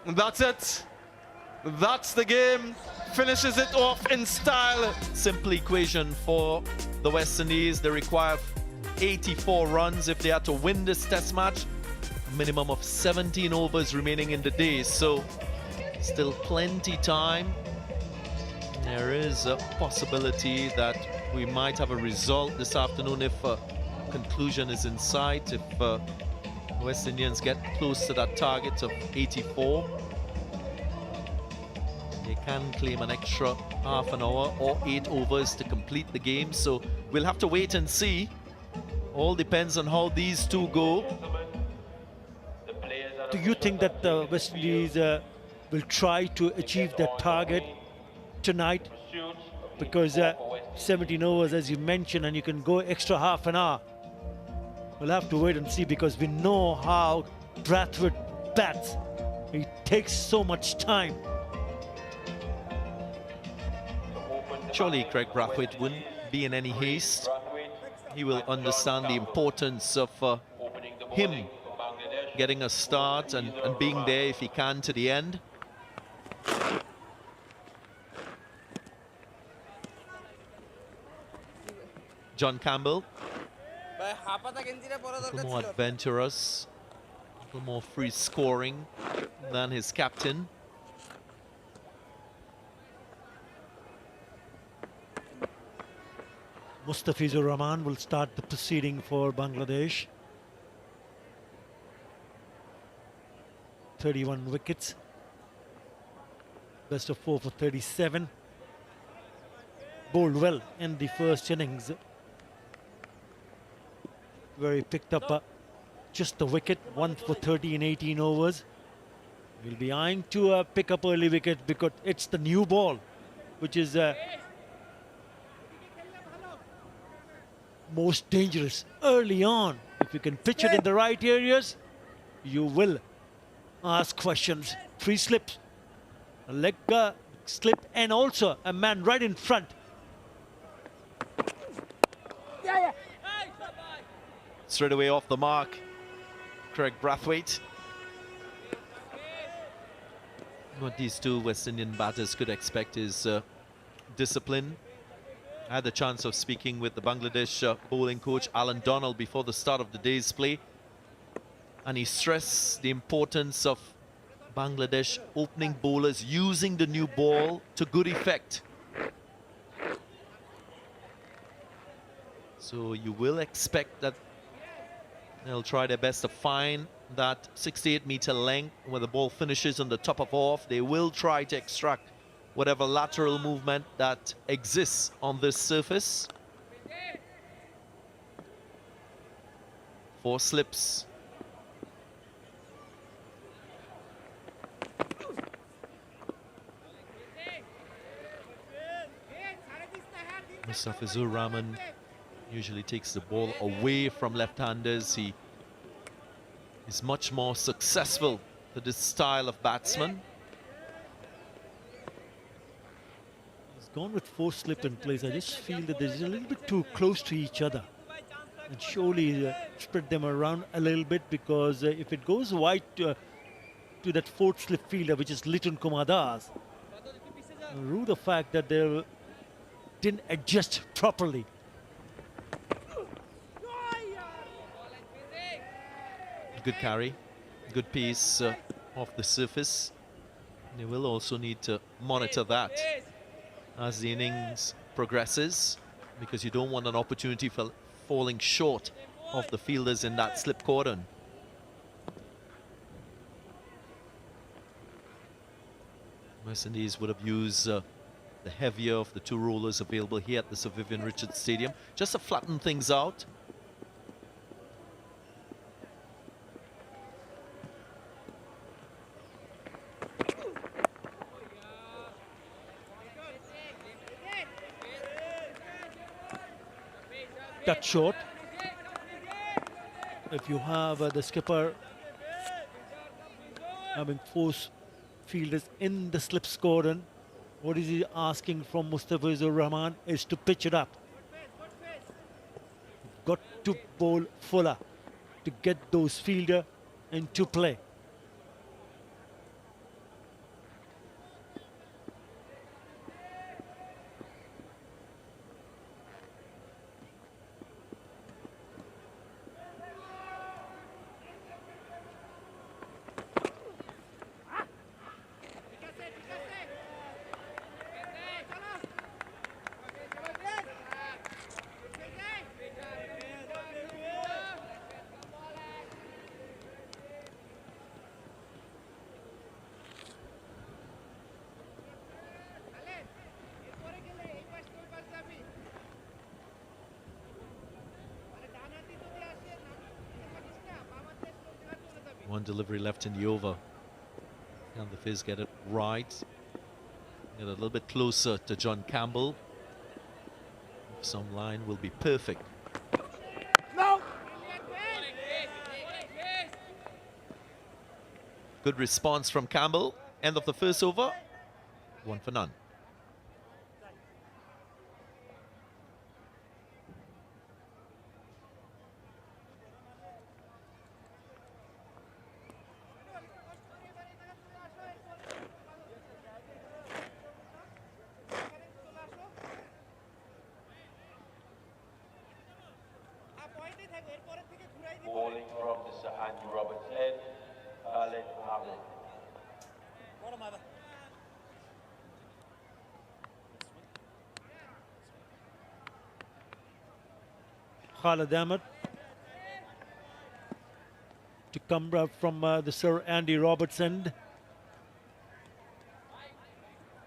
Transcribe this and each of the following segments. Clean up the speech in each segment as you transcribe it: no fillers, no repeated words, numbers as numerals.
That's it. That's the game. Finishes it off in style. Simple equation for the West Indies. They require 84 runs if they are to win this test match. A minimum of 17 overs remaining in the day, so still plenty time. There is a possibility that we might have a result this afternoon if a conclusion is in sight, if West Indians get close to that target of 84. They can claim an extra half an hour or 8 overs to complete the game, so we'll have to wait and see. All depends on how these two go. Do you think that the West Indies will try to achieve that target tonight? Because 17 overs, as you mentioned, and you can go extra half an hour. We'll have to wait and see, because we know how Blackwood bats. It takes so much time. Surely Craig Blackwood wouldn't be in any haste. He will understand the importance of him getting a start and being there if he can to the end. John Campbell, a little more adventurous, a little more free scoring than his captain. Mustafizur Rahman will start the proceeding for Bangladesh. 31 wickets. Best of 4 for 37. Bowled well in the first innings. Where he picked up just the wicket, 1 for 30 in 18 overs. He'll be eyeing to pick up early wicket, because it's the new ball, which is most dangerous early on. If you can pitch it in the right areas, you will ask questions. 3 slips, a leg slip, and also a man right in front. Straight away off the mark, Craig Brathwaite. What these two West Indian batters could expect is discipline. I had the chance of speaking with the Bangladesh bowling coach Alan Donald before the start of the day's play, and he stressed the importance of Bangladesh opening bowlers using the new ball to good effect. So you will expect that they'll try their best to find that 68-meter length where the ball finishes on the top of off. They will try to extract whatever lateral movement that exists on this surface. 4 slips. Mustafizur Rahman usually takes the ball away from left-handers. He is much more successful to this style of batsman. He's gone with 4 slip in place. I just feel that they're a little bit too close to each other, and surely spread them around a little bit, because if it goes wide to that 4th slip fielder, which is Litun Kumar Das, rue the fact that they didn't adjust properly. Good carry, good piece off the surface. They will also need to monitor that as the innings progresses, because you don't want an opportunity for falling short of the fielders in that slip cordon. West Indies would have used the heavier of the 2 rollers available here at the Sir Vivian Richards Stadium, just to flatten things out. Cut short. If you have the skipper having 4 fielders in the slip cordon, what is he asking from Mustafizur Rahman is to pitch it up. Got to bowl fuller to get those fielder into play. One delivery left in the over. Can the Fizz get it right? Get a little bit closer to John Campbell. Some line will be perfect. No. Good response from Campbell. End of the first over. 1 for none. Bowling from Mr. Andy Roberts' head, Khalid Ahmed. Khalid Ahmed to come from the Sir Andy Roberts end.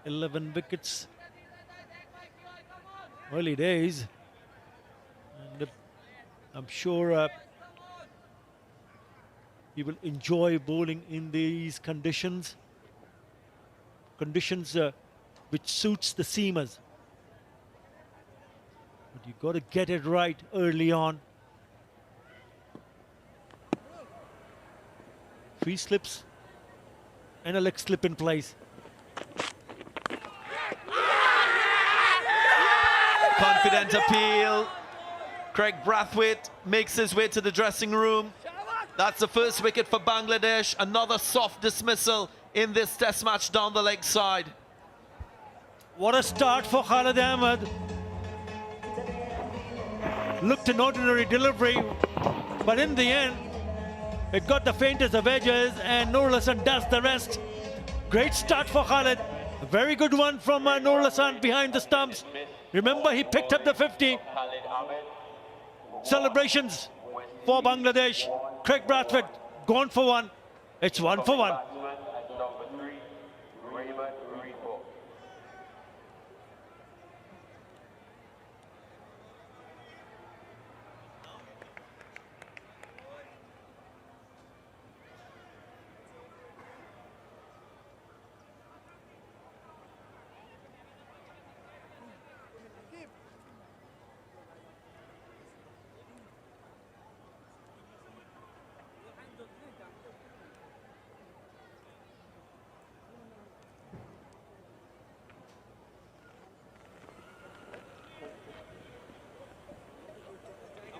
11 wickets. Early days. And I'm sure he will enjoy bowling in these conditions. Conditions which suits the seamers. But you've got to get it right early on. Three slips and a leg slip in place. Confident appeal. Craig Brathwaite makes his way to the dressing room. That's the first wicket for Bangladesh. Another soft dismissal in this test match down the leg side. What a start for Khalid Ahmed. Looked an ordinary delivery, but in the end, it got the faintest of edges, and Nur Hassan does the rest. Great start for Khalid. A very good one from Nur Hassan behind the stumps. Remember, he picked up the 50. Celebrations for Bangladesh. Craig Brathwaite gone for one. It's 1 for 1.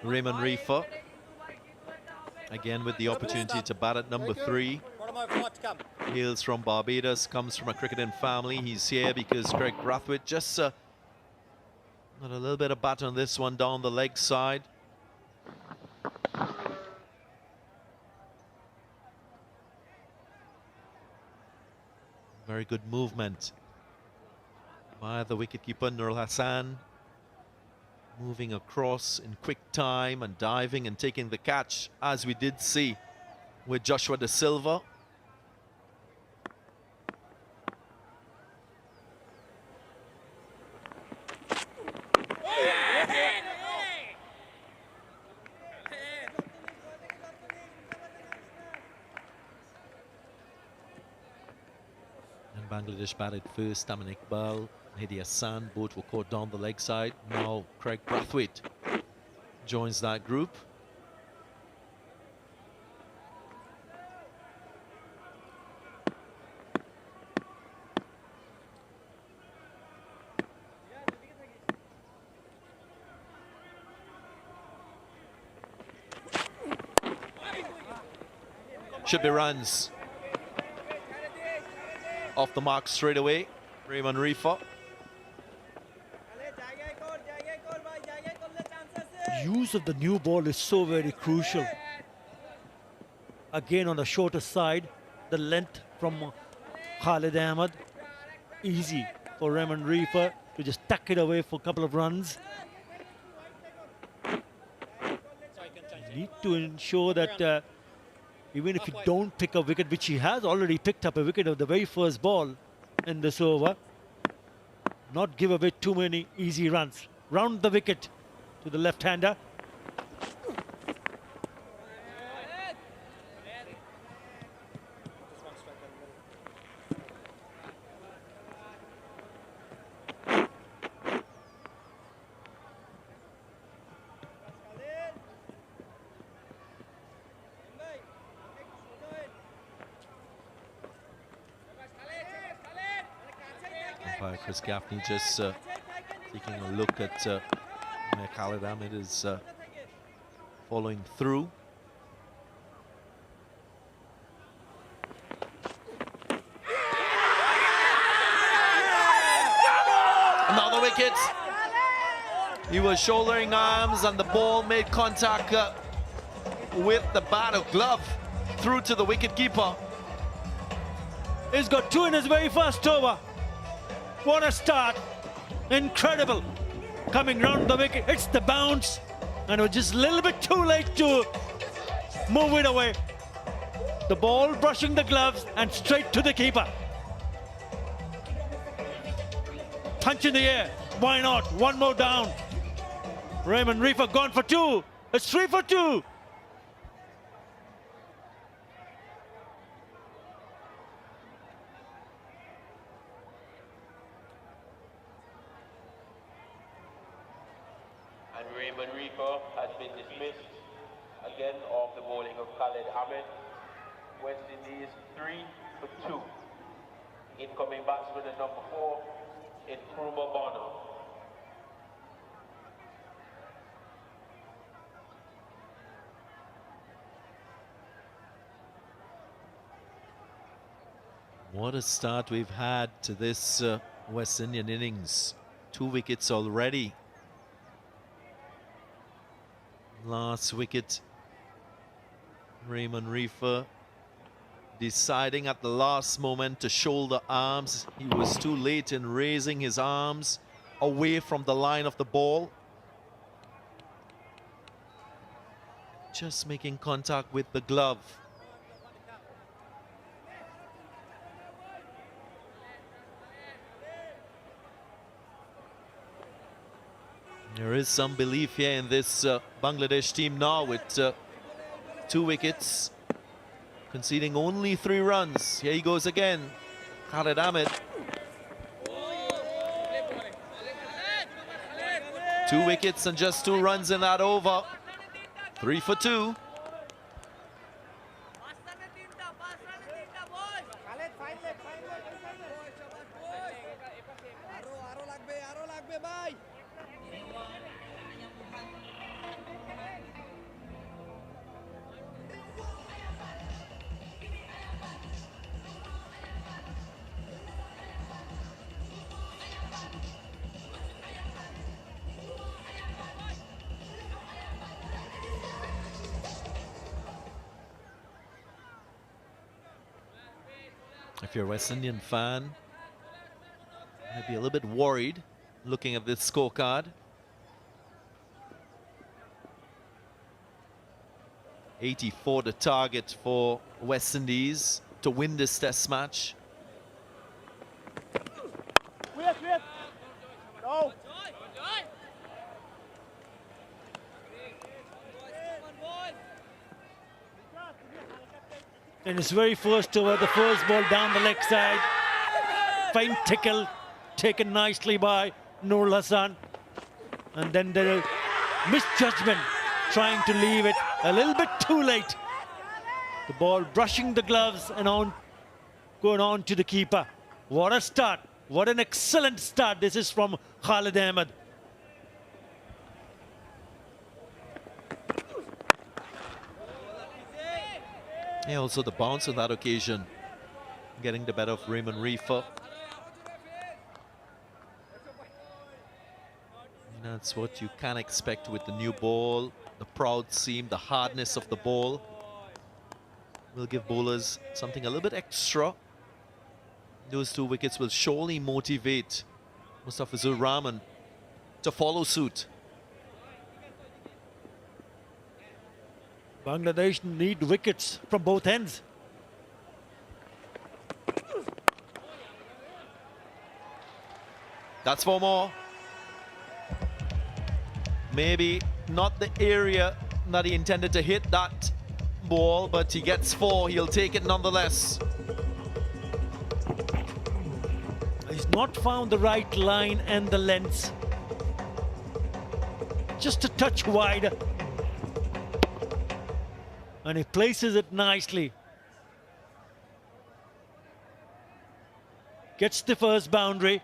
Raymond Reefer, again with the opportunity to bat at number 3. Hails from Barbados, comes from a cricketing family. He's here because Craig Brathwaite just got a little bit of bat on this one down the leg side. Very good movement by the wicketkeeper Nur Hassan. Moving across in quick time and diving and taking the catch, as we did see with Joshua De Silva. And Bangladesh batted first. Amin Iqbal, Hedi Hassan, both were caught down the leg side. Now Craig Brathwaite joins that group. Should be runs. Off the mark straight away, Raymond Reefer. Use of the new ball is so very crucial. Again on the shorter side, the length from Khalid Ahmed. Easy for Raymond Reefer to just tuck it away for a couple of runs. You need to ensure that even if you don't pick a wicket, which he has already picked up a wicket of the very first ball in this over, not give away too many easy runs. Round the wicket to the left-hander. Umpire Chris Gaffney just taking a look at where Khalid Ahmed is following through. Another wicket. He was shouldering arms and the ball made contact with the bat or glove through to the wicket-keeper. He's got 2 in his very first over. What a start. Incredible. Coming round the wicket, hits the bounce, and it was just a little bit too late to move it away. The ball brushing the gloves and straight to the keeper. Punch in the air. Why not? One more down. Raymond Reefer gone for 2. It's 3 for 2. And Raymond Reefer has been dismissed again off the bowling of Khalid Ahmed. West Indies 3 for 2. Incoming batsman at number 4 in Nkrumah Bonner. What a start we've had to this West Indian innings. 2 wickets already. Last wicket, Raymond Reefer deciding at the last moment to shoulder arms. He was too late in raising his arms away from the line of the ball. Just making contact with the glove. There is some belief here in this Bangladesh team now with 2 wickets, conceding only 3 runs. Here he goes again, Khalid Ahmed. 2 wickets and just 2 runs in that over. 3 for 2. If you're a West Indian fan, you might be a little bit worried looking at this scorecard. 84 the target for West Indies to win this test match. Go. In his very first over, the first ball down the leg side. Fine tickle, taken nicely by Noor Hassan. And then the misjudgment, trying to leave it a little bit too late. The ball brushing the gloves and going on to the keeper. What a start. What an excellent start. This is from Khalid Ahmed. Yeah, also the bounce on that occasion, getting the better of Raymond Reefer. And that's what you can expect with the new ball. The proud seam, the hardness of the ball will give bowlers something a little bit extra. Those 2 wickets will surely motivate Mustafizur Rahman to follow suit. Bangladesh need wickets from both ends. That's 4 more. Maybe not the area that he intended to hit that ball, but he gets 4. He'll take it nonetheless. He's not found the right line and the length. Just a touch wide. And he places it nicely. Gets the first boundary.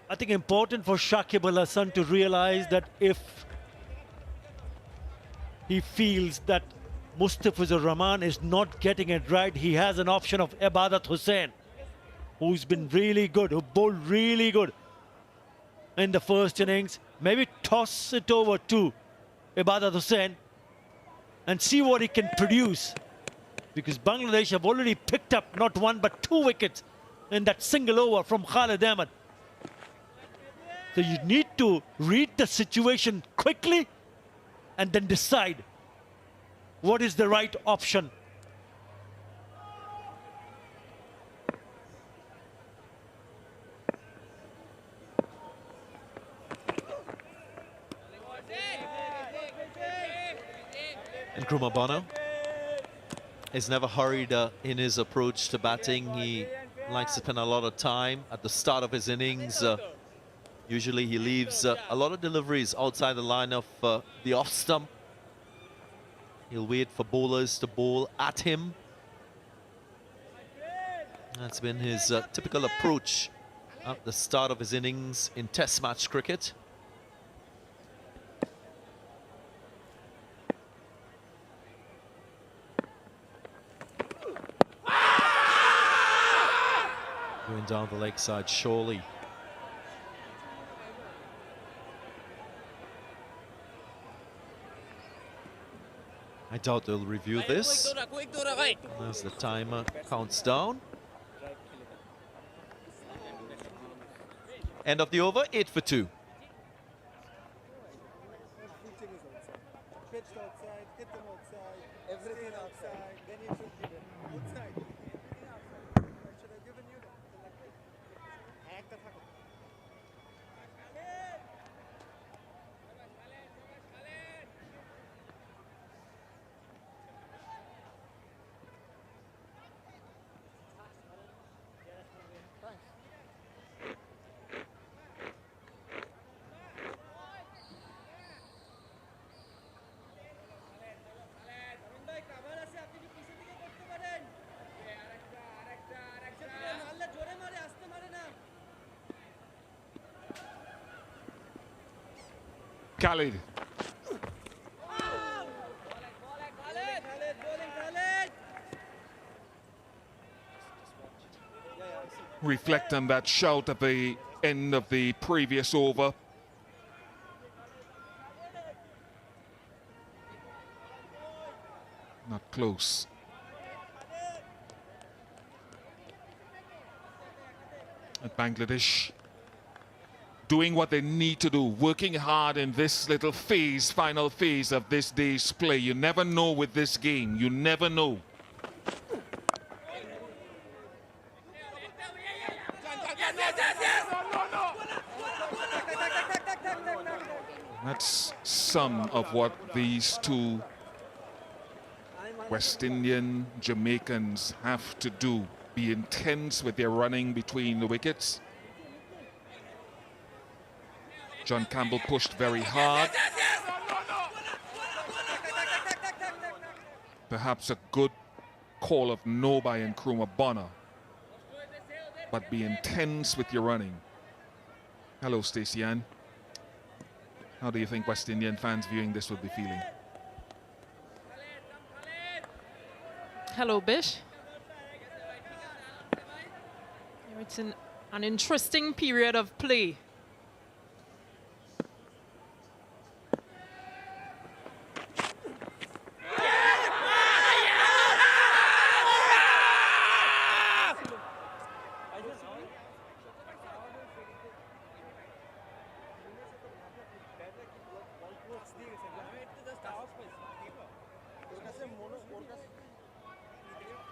I think important for Shakib Al Hasan to realize that if he feels that Mustafizur Rahman is not getting it right, he has an option of Ibadat Hussain, who's been really good, who bowled really good in the first innings. Maybe toss it over to Ibadat Hussain and see what he can produce. Because Bangladesh have already picked up not one but 2 wickets in that single over from Khalid Ahmed. So you need to read the situation quickly and then decide what is the right option. And Nkrumah Bonner is never hurried in his approach to batting. He likes to spend a lot of time at the start of his innings. Usually he leaves a lot of deliveries outside the line of the off stump. He'll wait for bowlers to bowl at him. That's been his typical approach at the start of his innings in Test match cricket. Going down the leg side, surely. I doubt they'll review this as the timer counts down. End of the over, 8 for 2. Everything outside, then you should be outside. Should have given you Khalid. Reflect on that shout at the end of the previous over. Not close. At Bangladesh, doing what they need to do, working hard in this little phase, final phase of this day's play. You never know with this game. You never know. That's some of what these two West Indian Jamaicans have to do. Be intense with their running between the wickets. John Campbell pushed very hard. Perhaps a good call of no by Nkrumah Bonner. But be intense with your running. Hello, Stacey Ann. How do you think West Indian fans viewing this would be feeling? Hello, Bish. It's an interesting period of play.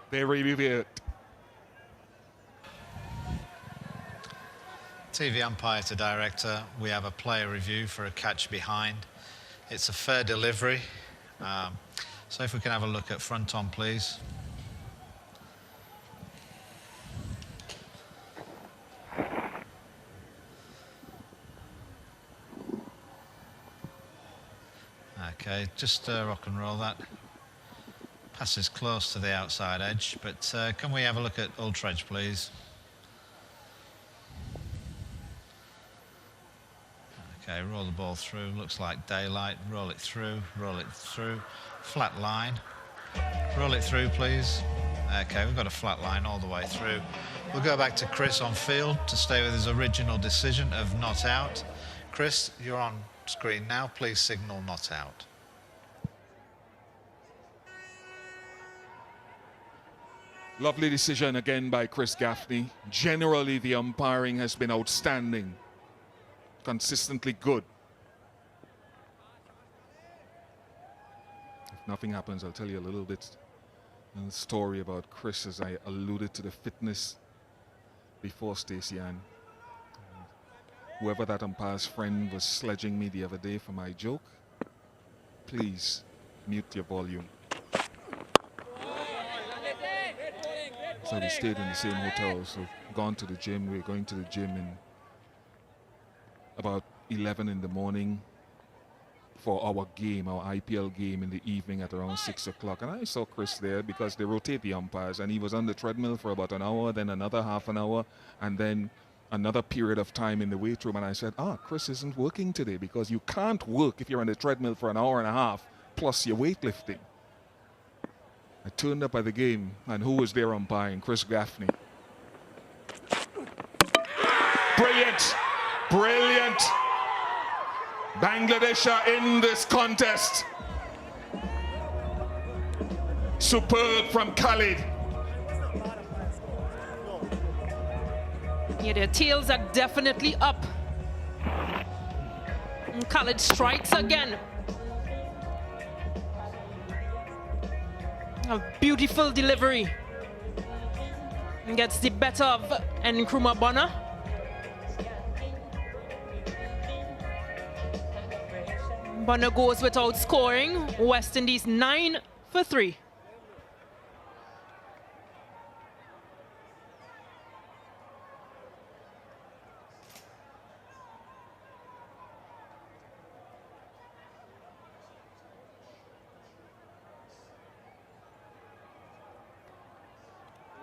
They review it. TV umpire to director, we have a player review for a catch behind. It's a fair delivery. So if we can have a look at front on, please. Okay, just rock and roll that. Passes close to the outside edge, but can we have a look at Ultradge, please? Okay, roll the ball through. Looks like daylight. Roll it through. Roll it through. Flat line. Roll it through, please. Okay, we've got a flat line all the way through. We'll go back to Chris on field to stay with his original decision of not out. Chris, you're on screen now. Please signal not out. Lovely decision again by Chris Gaffney. Generally, the umpiring has been outstanding. Consistently good. If nothing happens, I'll tell you a little bit of the story about Chris, as I alluded to the fitness before Stacey Ann. Whoever that umpire's friend was sledging me the other day for my joke, please mute your volume. So we stayed in the same hotel, so gone to the gym. We're going to the gym in about 11 in the morning for our game, our IPL game in the evening at around 6 o'clock. And I saw Chris there because they rotate the umpires, and he was on the treadmill for about an hour, then another half an hour, and then another period of time in the weight room. And I said, Chris isn't working today, because you can't work if you're on the treadmill for an hour and a half plus your weightlifting. I turned up at the game, and who was there umpiring? Chris Gaffney. Brilliant! Brilliant! Bangladesh are in this contest. Superb from Khalid. Yeah, their tails are definitely up. And Khalid strikes again. A beautiful delivery. And gets the better of Nkrumah Bonner. Bonner goes without scoring. West Indies 9 for 3.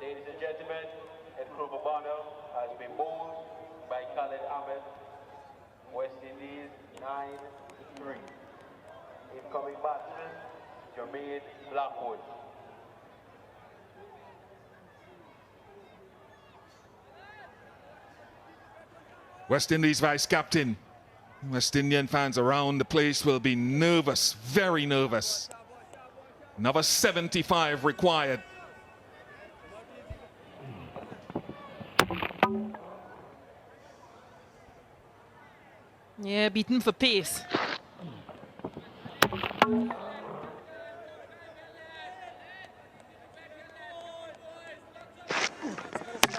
Ladies and gentlemen, Nkrumah Bonner has been bowled by Khalid Ahmed. West Indies 9-3. Incoming batsman, Jermaine Blackwood. West Indies vice captain. West Indian fans around the place will be nervous, very nervous. Another 75 required. Yeah, beaten for pace.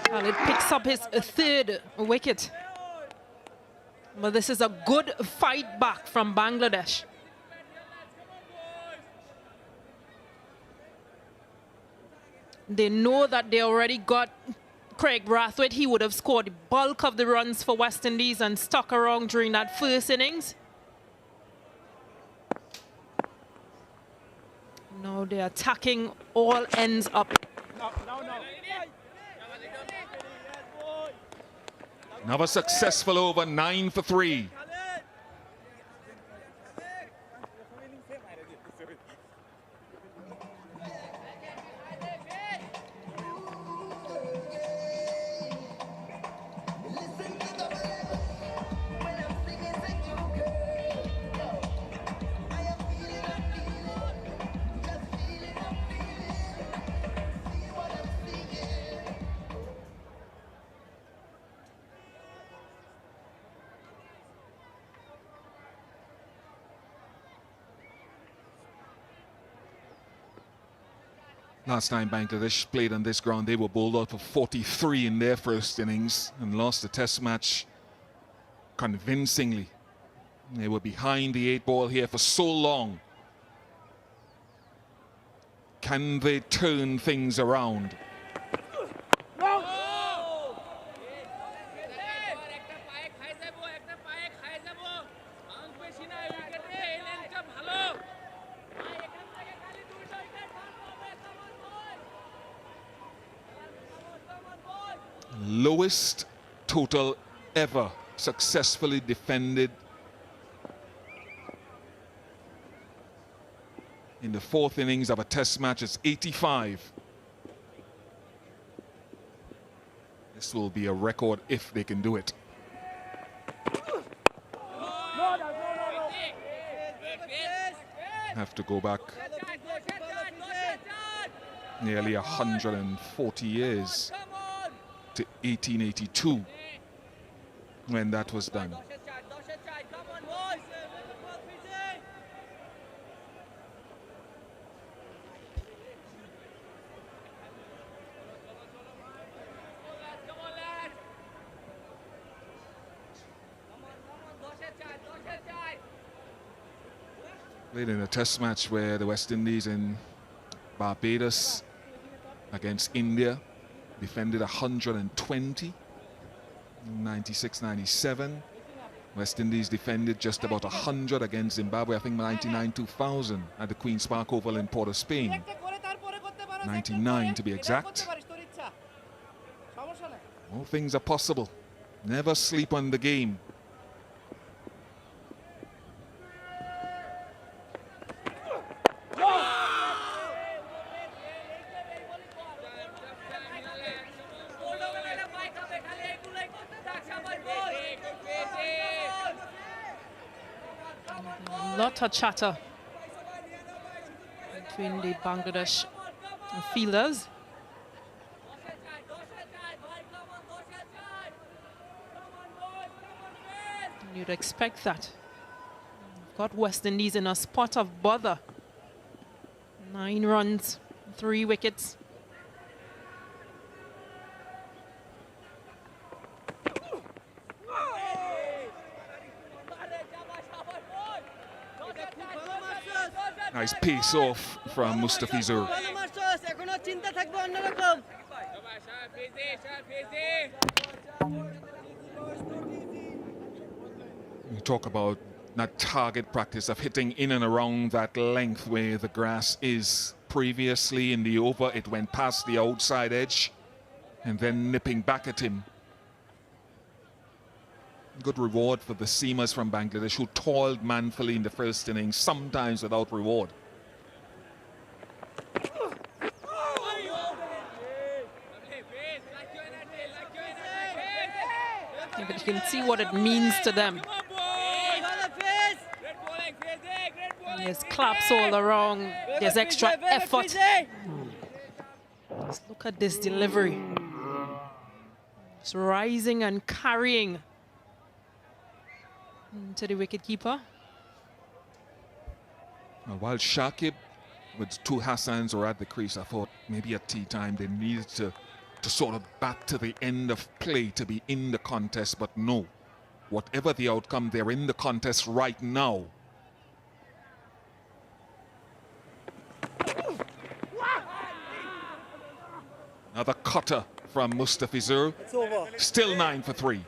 Khalid picks up his third wicket. But this is a good fight back from Bangladesh. They know that they already got Craig Brathwaite. He would have scored the bulk of the runs for West Indies and stuck around during that first innings. Now they're attacking all ends up. Another successful over, 9 for 3. Last time Bangladesh played on this ground, they were bowled out for 43 in their first innings and lost the test match convincingly. They were behind the 8 ball here for so long. Can they turn things around? Lowest total ever successfully defended in the 4th innings of a test match. It's 85. This will be a record if they can do it. Have to go back nearly 140 years to 1882 when that was done. Played in a test match where the West Indies in Barbados against India defended 120 in 96-97. West Indies defended just about 100 against Zimbabwe, I think 99-2000 at the Queen's Park Oval in Port of Spain. 99 to be exact. All things are possible. Never sleep on the game. Lot of chatter between the Bangladesh fielders. You'd expect that. We've got West Indies in a spot of bother. 9 runs, 3 wickets. Nice pace off from Mustafizur. You talk about that target practice of hitting in and around that length where the grass is. Previously in the over, it went past the outside edge and then nipping back at him. Good reward for the seamers from Bangladesh who toiled manfully in the first innings, sometimes without reward. Yeah, but you can see what it means to them. There's claps all around. There's extra effort. Just look at this delivery. It's rising and carrying to the wicketkeeper. While Shakib with 2 Hassans were at the crease, I thought maybe at tea time they needed to sort of bat to the end of play to be in the contest, but no. Whatever the outcome, they're in the contest right now. Another cutter from Mustafizur. Still 9 for 3.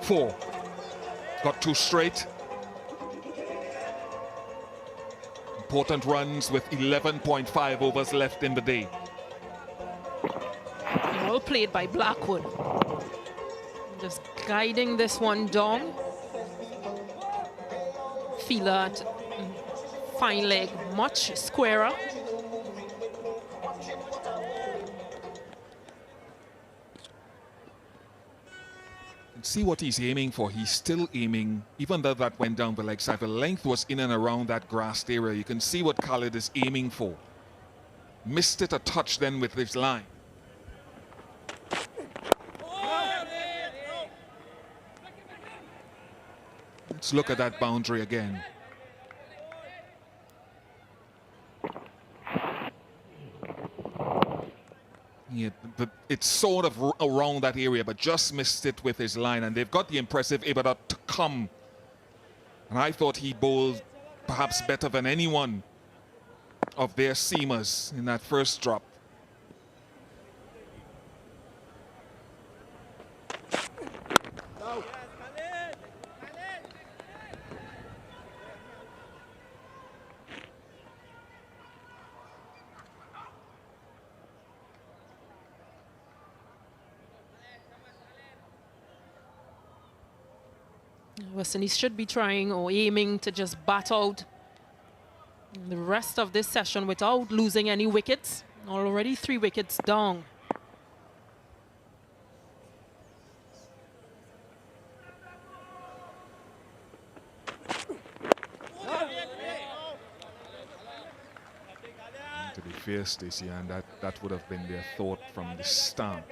Four. Got 2 straight. Important runs with 11.5 overs left in the day. Well played by Blackwood. Just guiding this one down. Feeler at fine leg, much squarer. See what he's aiming for. He's still aiming, even though that went down the leg side. The length was in and around that grassed area. You can see what Khalid is aiming for. Missed it a touch then with his line. Let's look at that boundary again. Yeah, it's sort of around that area, but just missed it with his line, and they've got the impressive Ibada to come. And I thought he bowled perhaps better than anyone of their seamers in that first drop. West Indies should be trying or aiming to just bat out the rest of this session without losing any wickets. Already 3 wickets down. To be fair, Stacey, and that would have been their thought from the start.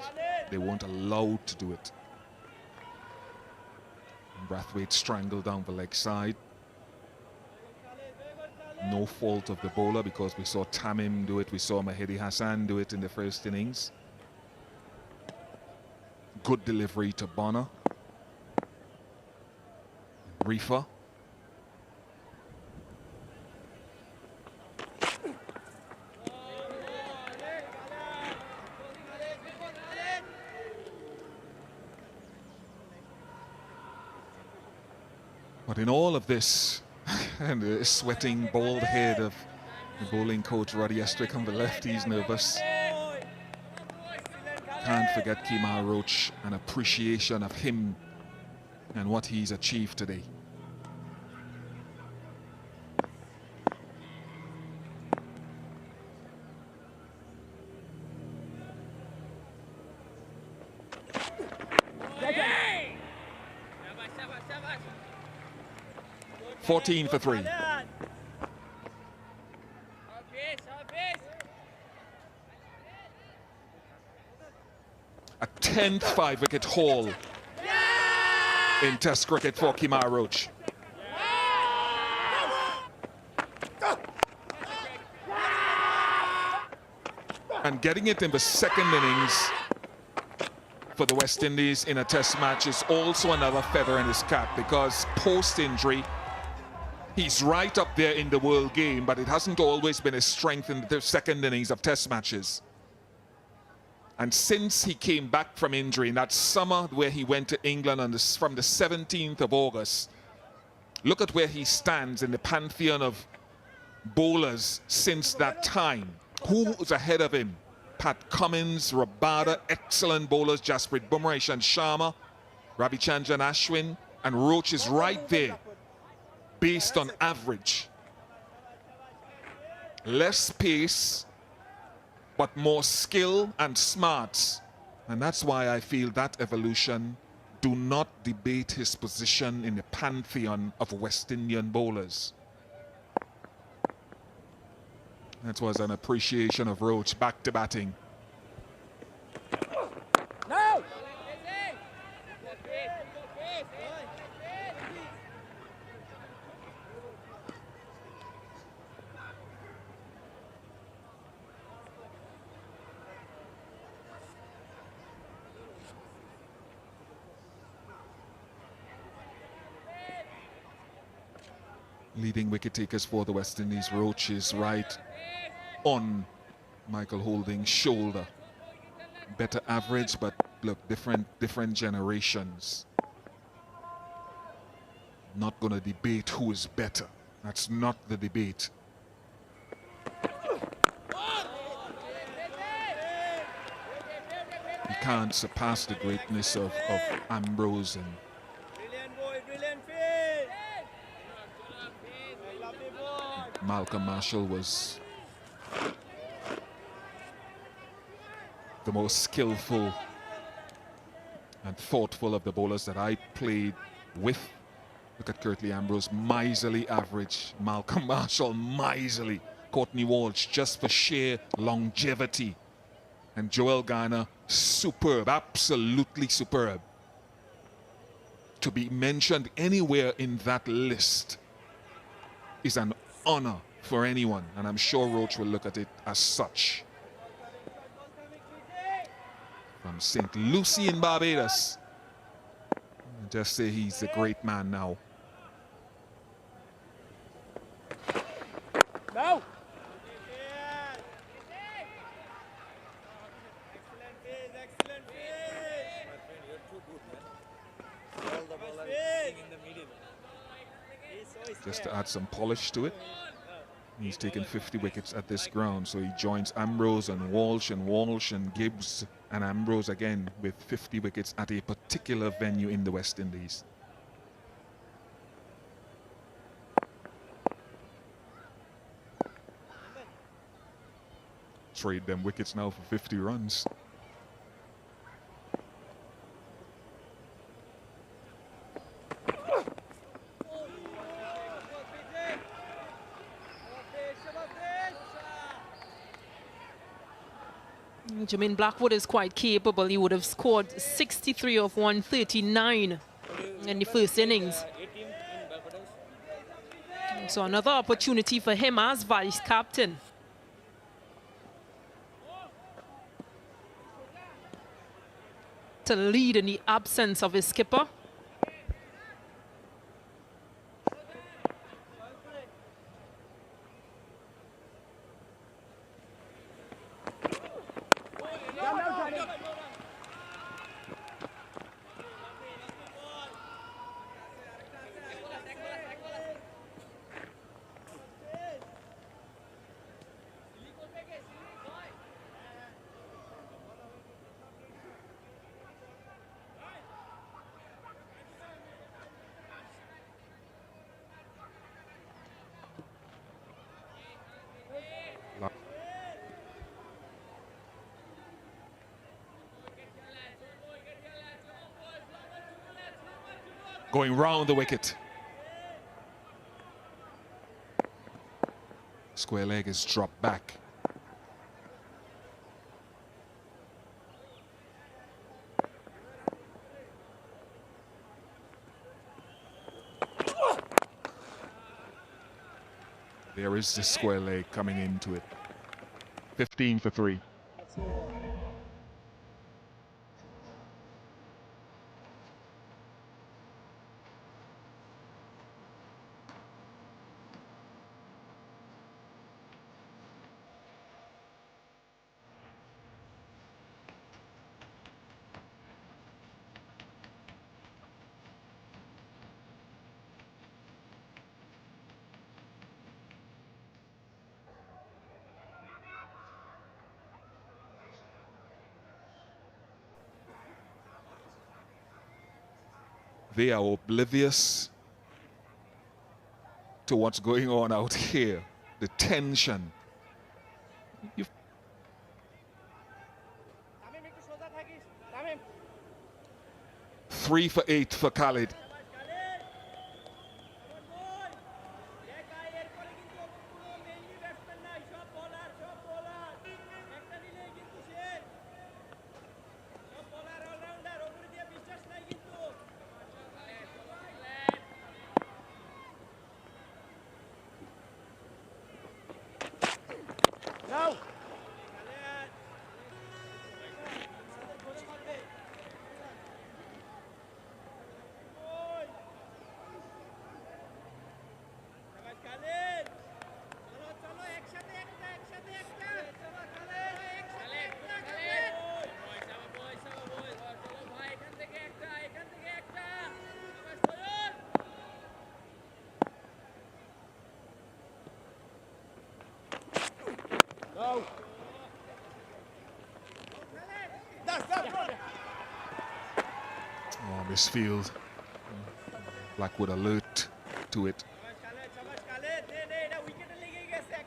They weren't allowed to do it. Brathwaite strangled down the leg side. No fault of the bowler, because we saw Tamim do it, we saw Mahedi Hassan do it in the first innings. Good delivery to Bonner. Reefer. But in all of this, and the sweating bald head of the bowling coach Roddy Estrick on the left, he's nervous. Can't forget Kemar Roach, an appreciation of him and what he's achieved today. – 14 for 3. A 10th 5-wicket haul in Test cricket for Kemar Roach. And getting it in the second innings for the West Indies in a Test match is also another feather in his cap, because post-injury, he's right up there in the world game, but it hasn't always been his strength in the second innings of Test matches. And since he came back from injury in that summer where he went to England from the 17th of August, look at where he stands in the pantheon of bowlers since that time. Who was ahead of him? Pat Cummins, Rabada, excellent bowlers, Jasprit Bumrah, Ishant Sharma, Ravichandran Ashwin, and Roach is right there based on average. Less pace, but more skill and smarts. And that's why I feel that evolution. Do not debate his position in the pantheon of West Indian bowlers. That was an appreciation of Roach back to batting. No! Leading wicket takers for the West Indies, Roach is right on Michael Holding's shoulder. Better average, but look, different generations. Not going to debate who is better. That's not the debate. You can't surpass the greatness of Ambrose, and Brilliant boy, brilliant field. Lovely ball. Malcolm Marshall was the most skillful and thoughtful of the bowlers that I played with. Look at Curtly Ambrose, miserly average. Malcolm Marshall, miserly. Courtney Walsh, just for sheer longevity. And Joel Garner, superb, absolutely superb. to be mentioned anywhere in that list is an honor for anyone, and I'm sure Roach will look at it as such. From St. Lucie in Barbados, I'll just say he's a great man now. No. Excellent fish. My friend, you're too good, man. All the ball are in the middle. Just to add some polish to it, he's taken 50 wickets at this ground, so he joins Ambrose and Walsh and Gibbs and Ambrose again with 50 wickets at a particular venue in the West Indies. Trade them wickets now for 50 runs. Jermaine Blackwood is quite capable. He would have scored 63 of 139 in the first innings. So another opportunity for him as vice captain. To lead in the absence of his skipper. Going round the wicket. Square leg is dropped back. There is the square leg coming into it. 15 for 3. They are oblivious to what's going on out here. The tension. 3 for 8 for Khalid. Oh, misfield. Blackwood alert to it.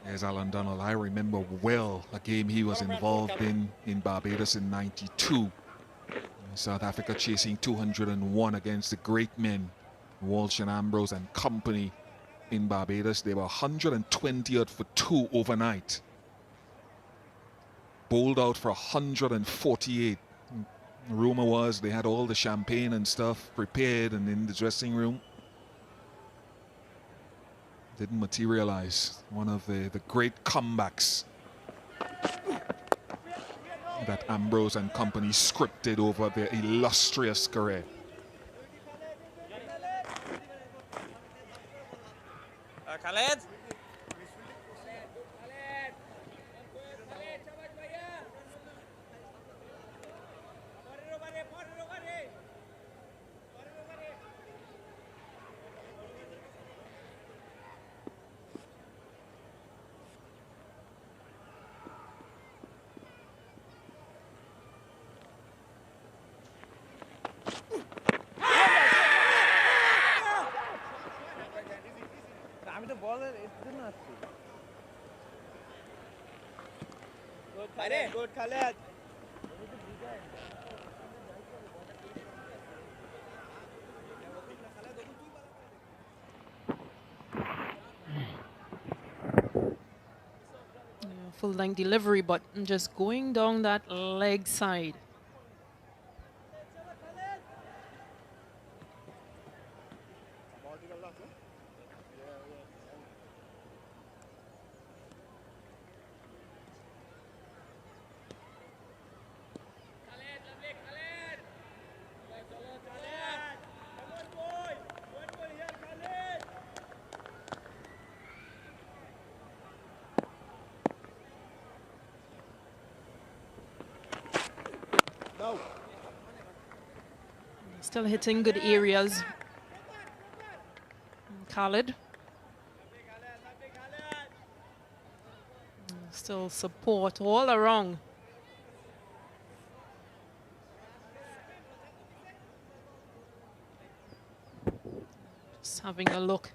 There's Alan Donald. I remember well a game he was involved in Barbados in '92. South Africa chasing 201 against the great men, Walsh and Ambrose and company in Barbados. They were 120 out for 2 overnight. Bowled out for 148. The rumor was they had all the champagne and stuff prepared and in the dressing room. Didn't materialize. One of the great comebacks that Ambrose and company scripted over their illustrious career. Khaled. Good Khaled. Full length delivery, but just going down that leg side. Still hitting good areas. Khaled. Still support all around. Just having a look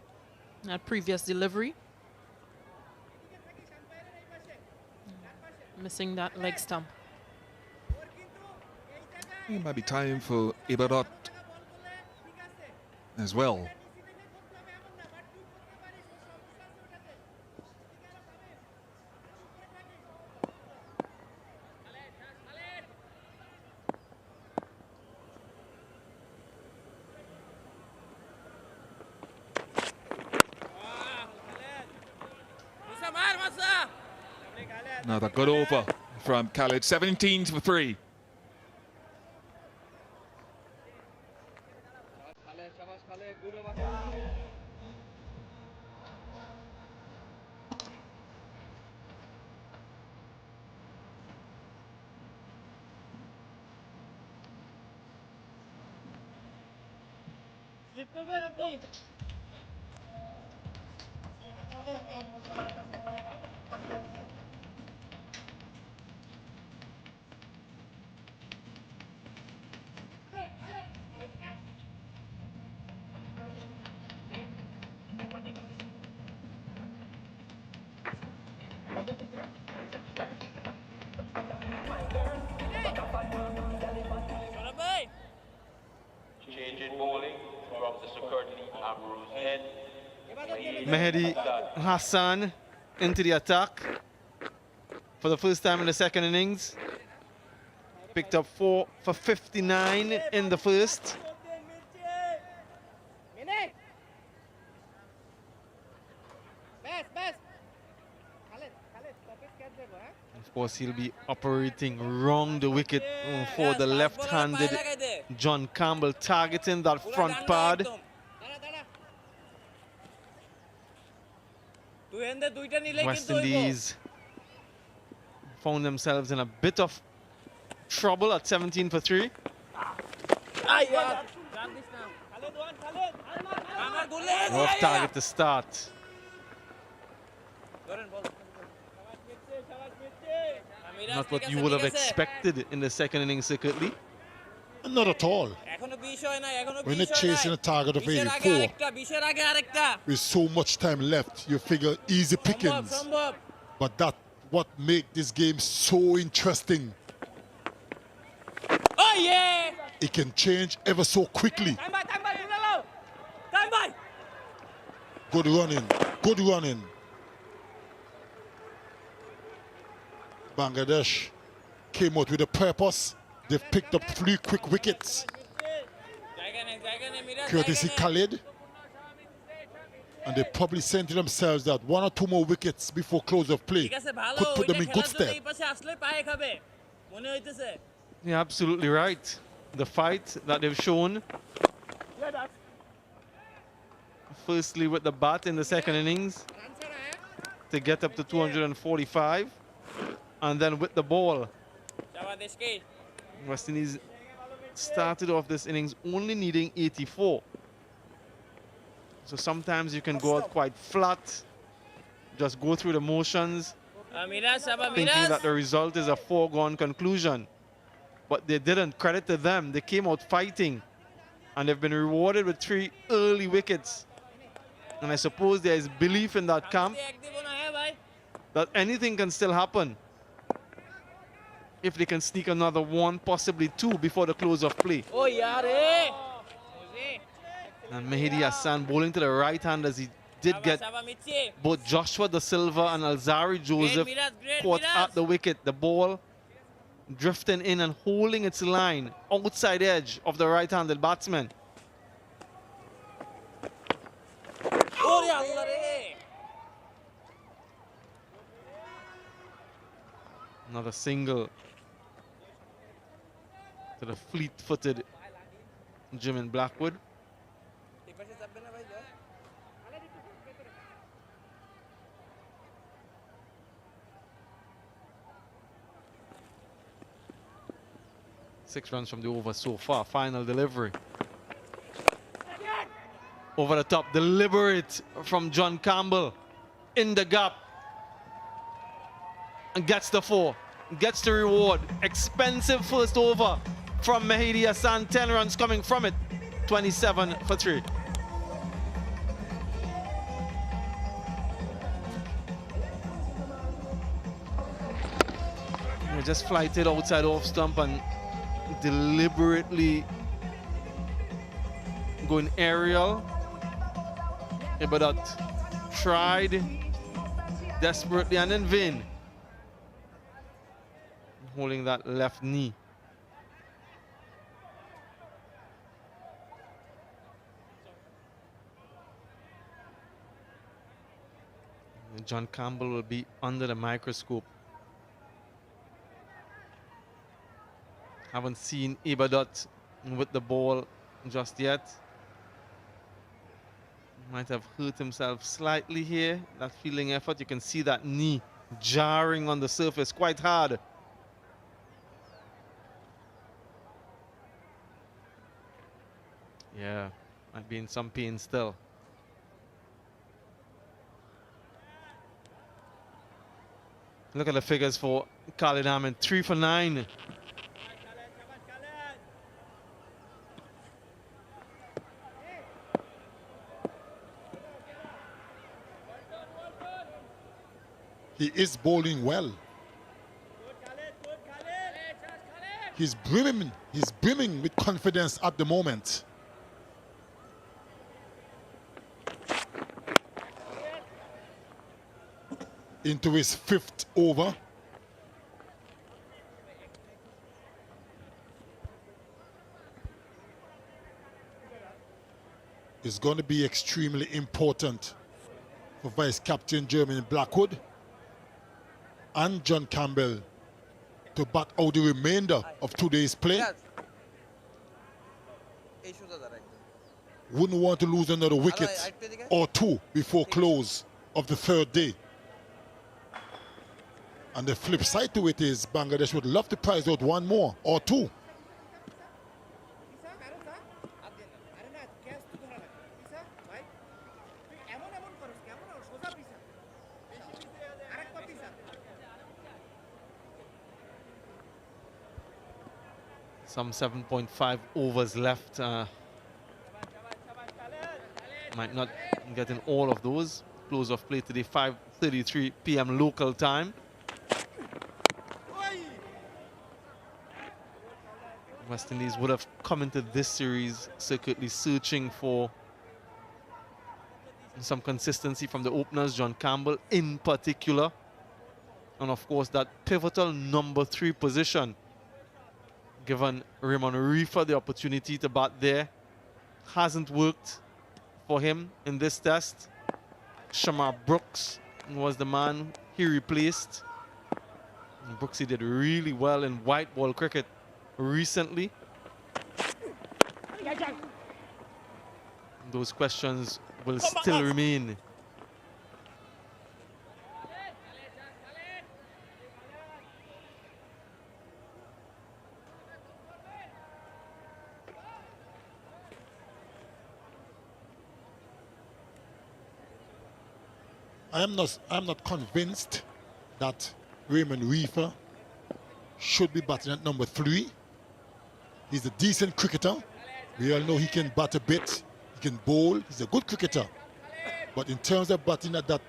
at previous delivery. Missing that leg stump. It might be time for Ibadat as well. Another good over from Khaled, 17 for 3. Changing bowling from the security Ambrose head. Mehdi Hassan into the attack for the first time in the second innings. Picked up 4 for 59 in the first. Of course, he'll be operating round the wicket for the left-handed John Campbell, targeting that front pad. West Indies found themselves in a bit of trouble at 17 for 3. Off target to start. Not what you would have expected in the second innings, secretly. Not at all. When you're chasing a target of 84, with so much time left, you figure easy pickings. But that's what makes this game so interesting. Oh yeah! It can change ever so quickly. Good running, good running. Bangladesh came out with a purpose They've picked up 3 quick wickets. Courtesy Khalid. And they probably saying to themselves that 1 or 2 more wickets before close of play could put them in good stead. You're absolutely right. The fight that they've shown, firstly with the bat in the second innings to get up to 245, and then with the ball. West Indies started off this innings only needing 84. So sometimes you can go out quite flat, just go through the motions, thinking that the result is a foregone conclusion. But they didn't. Credit to them. They came out fighting, and they've been rewarded with 3 early wickets. And I suppose there is belief in that camp that anything can still happen if they can sneak another 1, possibly 2 before the close of play. And Mehdi Hassan bowling to the right hand, as he did get both Joshua Da Silva and Alzari Joseph caught at the wicket. The ball drifting in and holding its line outside edge of the right-handed batsman. Another single to the fleet-footed Jimin Blackwood. Six runs from the over so far. Final delivery. Over the top, deliberate from John Campbell in the gap. And gets the 4. Gets the reward. Expensive first over from Mehdi Hassan. 10 runs coming from it. 27 for 3. They just flighted outside off stump and deliberately going aerial. But that tried desperately and in vain, holding that left knee. John Campbell will be under the microscope. Haven't seen Ibadat with the ball just yet. Might have hurt himself slightly here. That fielding effort, you can see that knee jarring on the surface quite hard. Yeah, might be in some pain still. Look at the figures for Khalid Ahmed. 3 for 9. He is bowling well. He's brimming with confidence at the moment. Into his 5th over. It's going to be extremely important for Vice Captain Jermaine Blackwood and John Campbell to bat out the remainder of today's play. Wouldn't want to lose another wicket or 2 before close of the 3rd day. And the flip side to it is Bangladesh would love to prize out 1 more or 2. Some 7.5 overs left. Might not get in all of those. Close of play today, 5:33 p.m. local time. West Indies would have come into this series secretly searching for some consistency from the openers, John Campbell in particular. And of course that pivotal number 3 position given Raymond Reefer the opportunity to bat there. Hasn't worked for him in this test. Shamar Brooks was the man he replaced. And Brooksy did really well in white ball cricket recently. Those questions will still remain. I'm not convinced that Raymond Reefer should be batting at number 3. He's a decent cricketer. We all know he can bat a bit, he can bowl, he's a good cricketer. But in terms of batting at that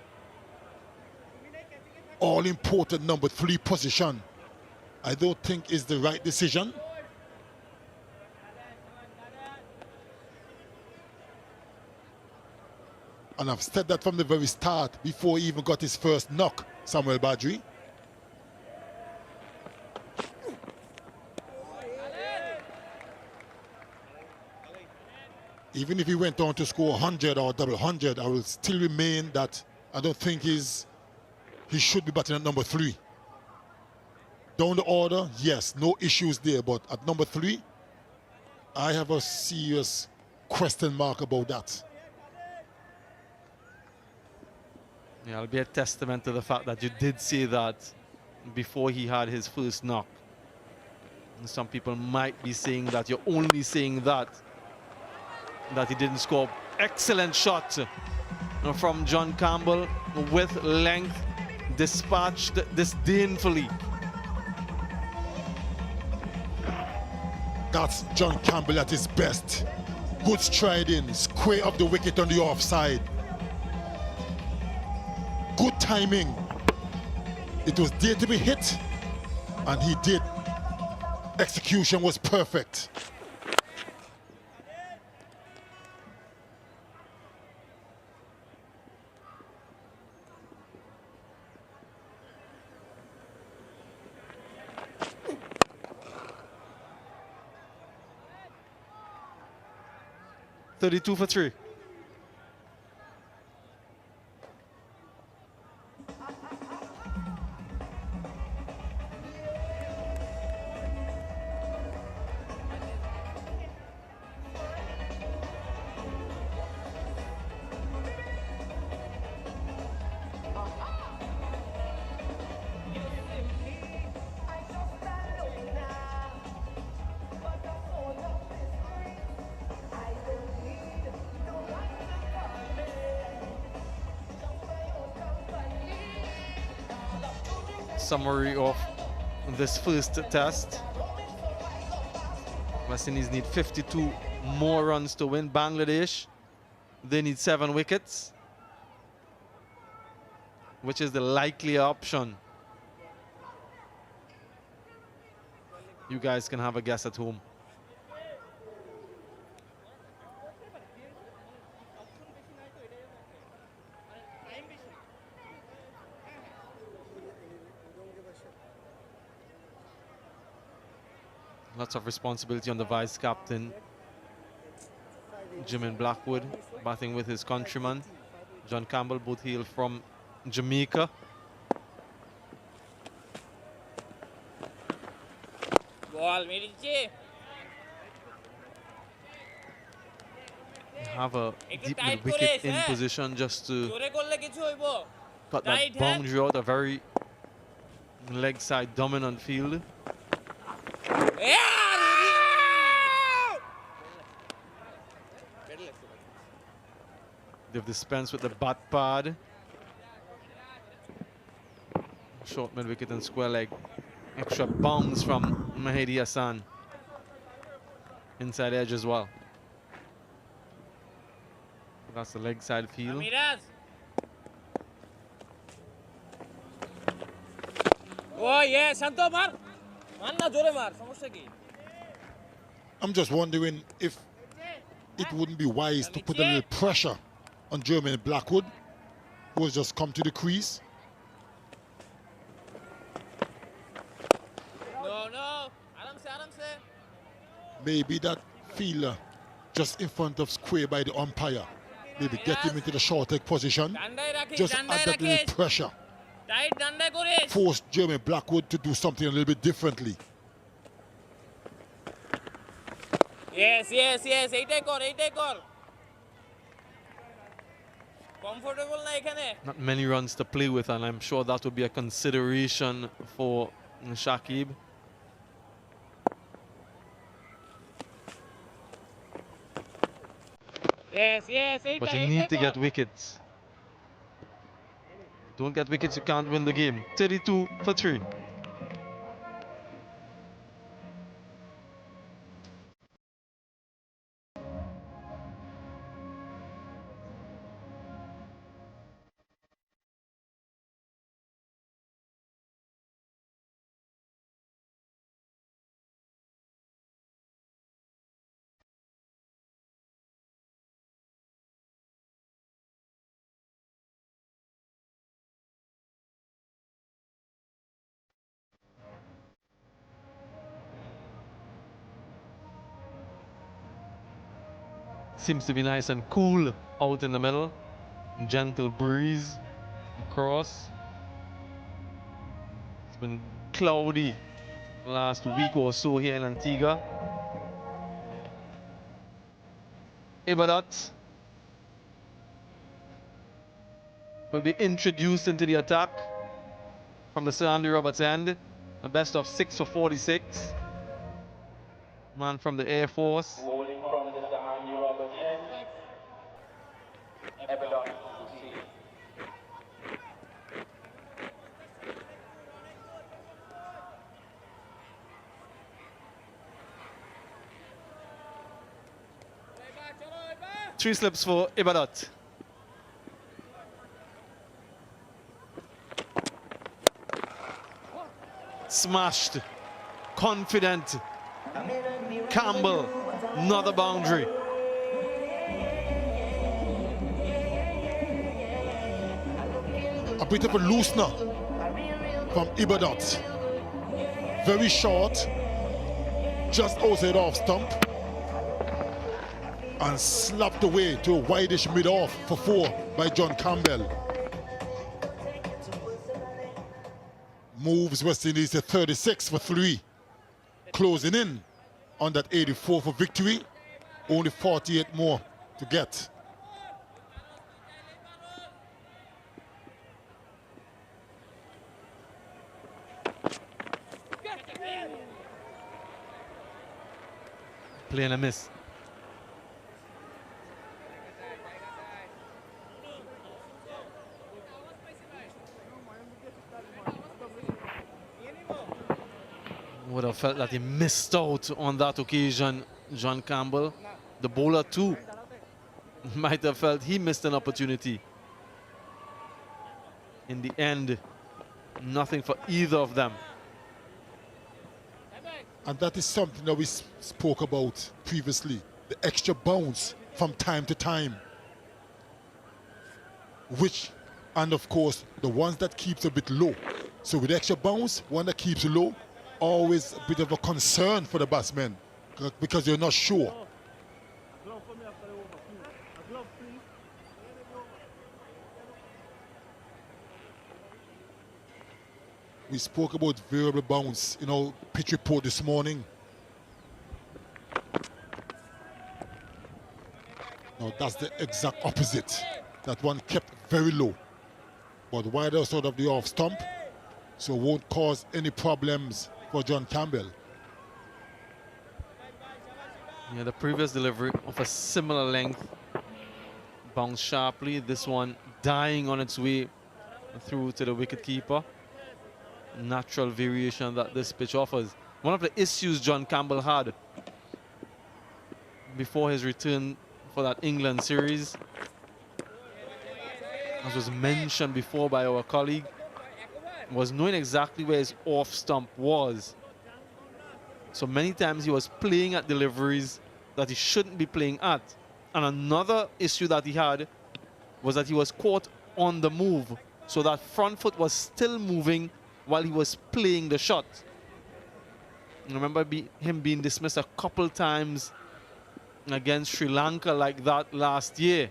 all-important number 3 position, I don't think is the right decision. And I've said that from the very start, before he even got his first knock, Samuel Badri. Even if he went on to score 100 or double 100, I will still remain that I don't think he should be batting at number 3. Down the order, yes, no issues there, but at number 3, I have a serious question mark about that. Yeah, it'll be a testament to the fact that you did say that before he had his first knock. And some people might be saying that you're only saying that he didn't score. Excellent shot from John Campbell with length, dispatched disdainfully. That's John Campbell at his best. Good striding, square up the wicket on the offside. Good timing. It was there to be hit, and he did. Execution was perfect. .32 for 3. Summary of this first test. West Indies need 52 more runs to win. Bangladesh, they need 7 wickets, which is the likely option. You guys can have a guess at home. Lots of responsibility on the vice captain, Jimin Blackwood, batting with his countryman, John Campbell, both hail from Jamaica. Ball, Medici. Have a deep mid wicket in position just to cut that boundary out. A very leg side dominant field. They've dispensed with the bat pad. Short mid wicket and square leg. Extra bounce from Mahedi Hassan. Inside edge as well. That's the leg side field. Oh yeah, Santo Mar. I'm just wondering if it wouldn't be wise to put a little pressure on Jermaine Blackwood, who has just come to the crease. No, no. Aram se. maybe that fielder just in front of square by the umpire, maybe get him into the short leg position, just add that little pressure, force Jeremy Blackwood to do something a little bit differently. Yes, এইটাই কর comfortable না এখানে Not many runs to play with, and I'm sure that would be a consideration for Shakib. yes But you need to get wickets. Don't get wickets, you can't win the game. 32 for 3. Seems to be nice and cool out in the middle. Gentle breeze across. It's been cloudy the last week or so here in Antigua. Ibadat will be introduced into the attack from the Sir Andy Roberts end. A best of 6 for 46. Man from the Air Force. Bowling from the Sir Andy Roberts end. Ebadot to see. Three slips for Ibadat. Smashed. Confident. Campbell. Another boundary. A bit of a loosener from Ibadat. Very short. Just outside off stump. And slapped away to a wideish mid-off for 4 by John Campbell. Moves West Indies to 36 for 3. Closing in on that 84 for victory. Only 48 more to get. Play and a miss. Would have felt that he missed out on that occasion, John Campbell. The bowler too might have felt he missed an opportunity. In the end, nothing for either of them. And that is something that we spoke about previously. The extra bounce from time to time. Which, and of course, the ones that keeps a bit low. So with extra bounce, one that keeps low, always a bit of a concern for the batsmen because you're not sure. We spoke about variable bounce in our pitch report this morning. Now that's the exact opposite. That one kept very low, but wider sort of the off stump, so won't cause any problems for John Campbell. Yeah, the previous delivery of a similar length bounced sharply. This one dying on its way through to the wicketkeeper. Natural variation that this pitch offers. One of the issues John Campbell had before his return for that England series, as was mentioned before by our colleague, was knowing exactly where his off stump was. So many times he was playing at deliveries that he shouldn't be playing at. And another issue that he had was that he was caught on the move. So that front foot was still moving while he was playing the shot. Remember him being dismissed a couple times against Sri Lanka like that last year.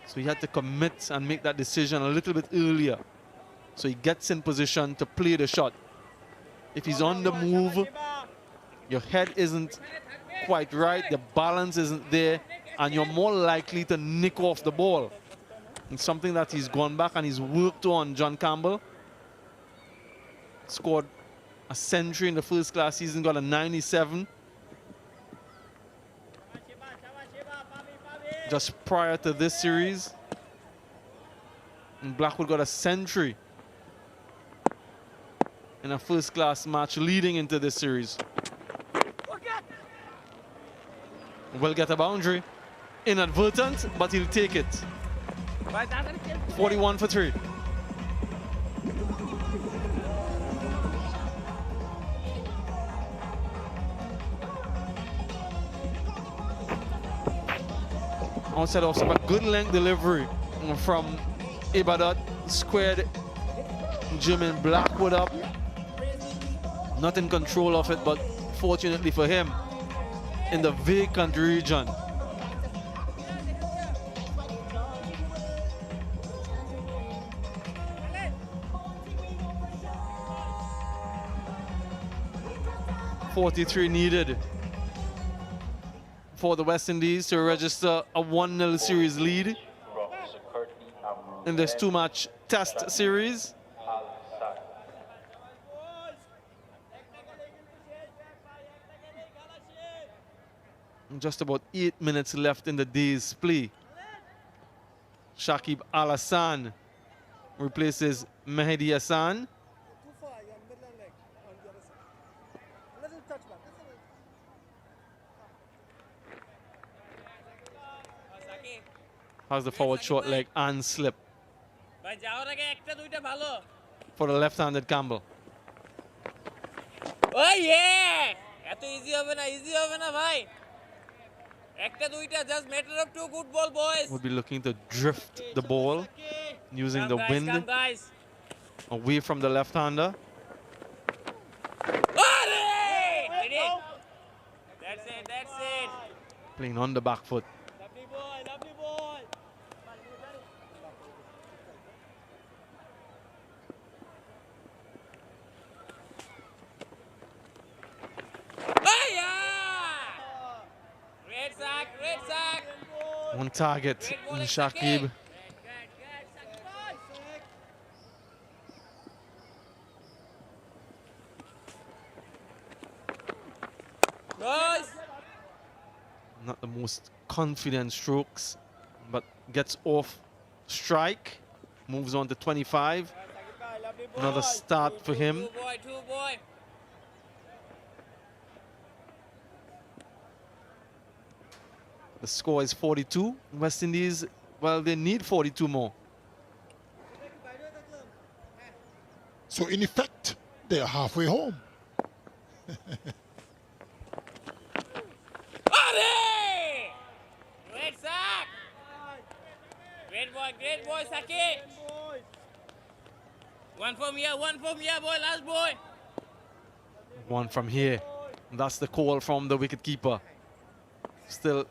So he had to commit and make that decision a little bit earlier. So he gets in position to play the shot. If he's on the move, your head isn't quite right, the balance isn't there, and you're more likely to nick off the ball. It's something that he's gone back and he's worked on. John Campbell scored a century in the first class season, got a 97. Just prior to this series, and Blackwood got a century in a first class match leading into this series. Will get a boundary. Inadvertent, but he'll take it. 41 for 3. Outside off, a good length delivery from Ibadat, squared Jermaine Blackwood up. Not in control of it, but fortunately for him, in the vacant region. .43 needed for the West Indies to register a 1-0 series lead in this 2-match test series. Just about 8 minutes left in the day's play. Shakib Al Hassan replaces Mehdi Hassan. Has the forward short leg and slip for the left-handed Campbell. Oh yeah! Eto easy hobe na bhai. Ekta duita, just matter of 2 good ball, boys. Would be looking to drift the ball using the wind away from the left-hander. That's it. Playing on the back foot. Lovely boy. Oh yeah! Great sack. On target, Shakib. Nice. Not the most confident strokes, but gets off strike. Moves on to 25. Another start for him. Two boy. The score is 42. West Indies, well, they need 42 more. So in effect, they're halfway home. Great sack! Great boy, Saki! One from here, boy, last boy! One from here. That's the call from the wicketkeeper. Still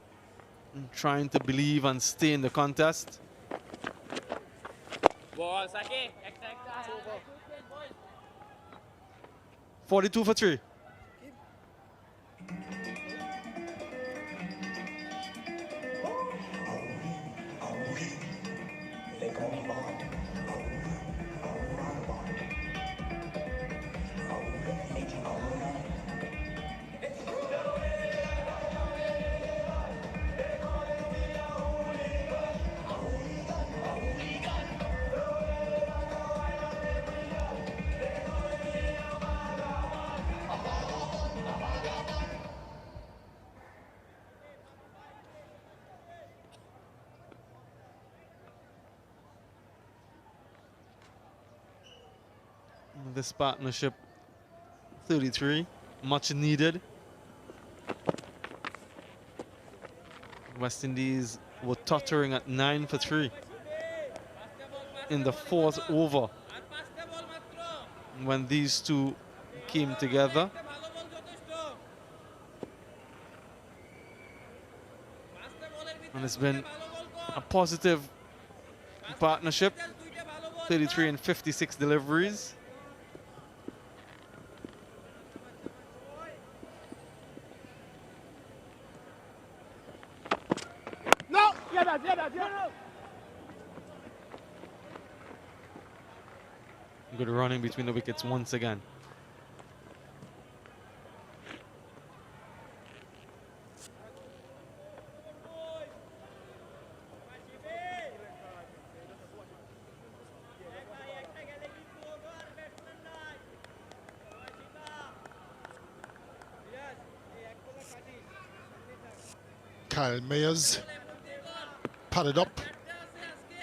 trying to believe and stay in the contest. Ball, Saki! 42 for 3. This partnership, 33, much needed. West Indies were tottering at 9 for 3 in the 4th over. when these two came together. And it's been a positive partnership, 33 and 56 deliveries. Good running between the wickets once again. Kyle Mayers padded up.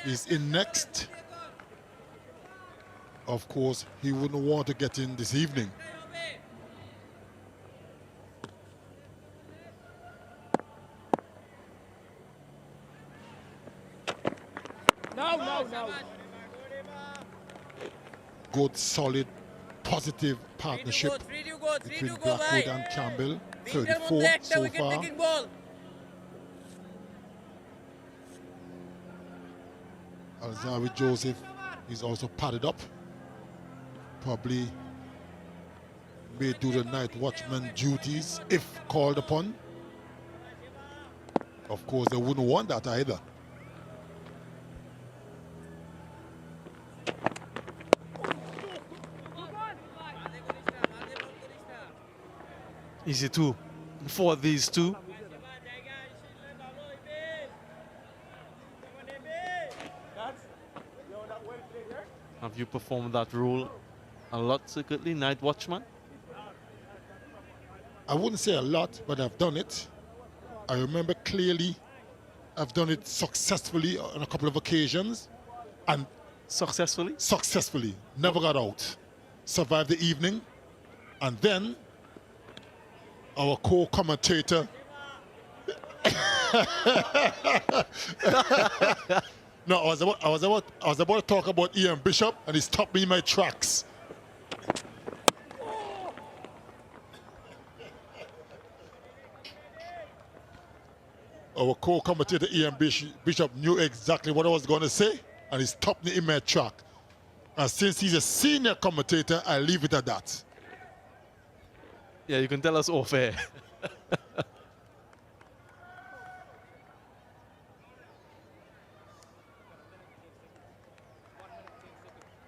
He's in next. Of course, he wouldn't want to get in this evening. No. Good, solid, positive partnership between Blackwood and Campbell. 34 so far. Alzawi Joseph is also padded up. Probably may do the night watchman duties if called upon. Of course, they wouldn't want that either. Easy two for these two. Have you performed that role a lot secretly, night watchman? I wouldn't say a lot, but I've done it. I remember clearly I've done it successfully on a couple of occasions. And Successfully? successfully, never got out. Survived the evening. And then our co-commentator no, I was about to talk about Ian Bishop, and he stopped me in my tracks. Our co-commentator Ian Bishop knew exactly what I was going to say, and he stopped me in my track. And since he's a senior commentator, I leave it at that. Yeah, you can tell us off air.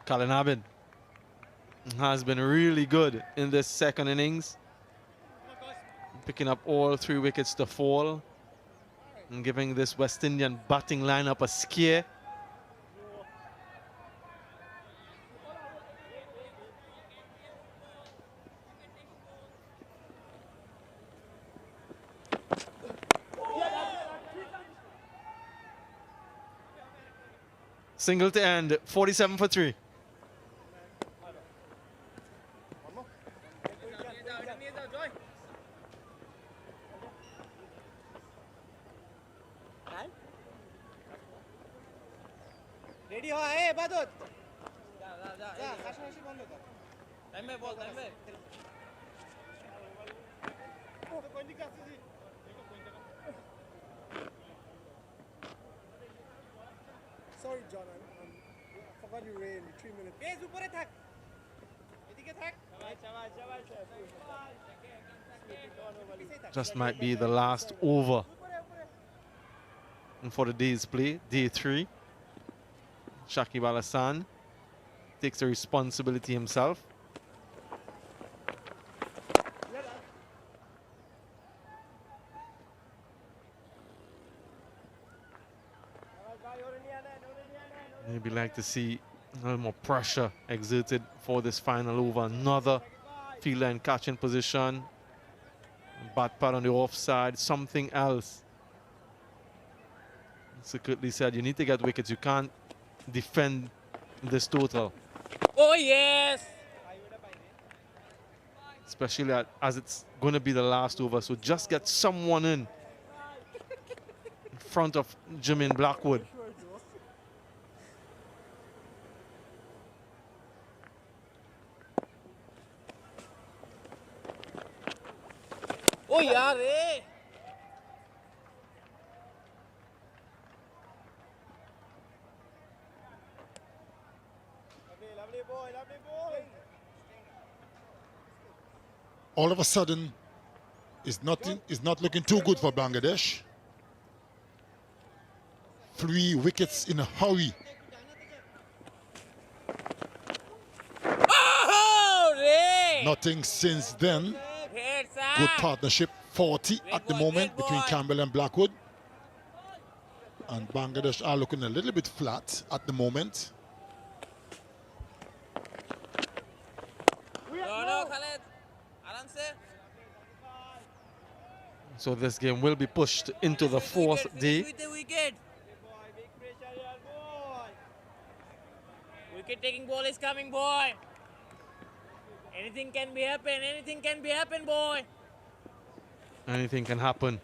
Colin Abbott has been really good in this second innings, picking up all 3 wickets to fall and giving this West Indian batting lineup a scare. Single to end, 47 for 3. Ready हो है बादत जा काशनाशी बंद कर time में बोल time में कोई दिक्कत जी Sorry John, I forgot you ran 3 minutes. Hey, উপরে থাক এদিকে থাক Just might be the last over for the day's play, day 3. Shakib Al Hassan takes the responsibility himself. Maybe like to see a little more pressure exerted for this final over. Another fielder in catching position. Bat pad on the offside, something else. Secretly said, you need to get wickets. You can't defend this total. Oh yes! Especially as it's going to be the last over. So just get someone in front of Jermaine Blackwood. Oh, yaar, eh. Lovely boy, lovely boy. All of a sudden, it's not looking too good for Bangladesh. 3 wickets in a hurry. Oh, Ray. Nothing since then. Good partnership, 40 at the moment between Campbell and Blackwood. And Bangladesh are looking a little bit flat at the moment. No, Khaled. Aram se. So this game will be pushed into the 4th day. With the wicket. Wicket taking ball is coming, boy. Anything can be happen. Anything can be happen, boy. Anything can happen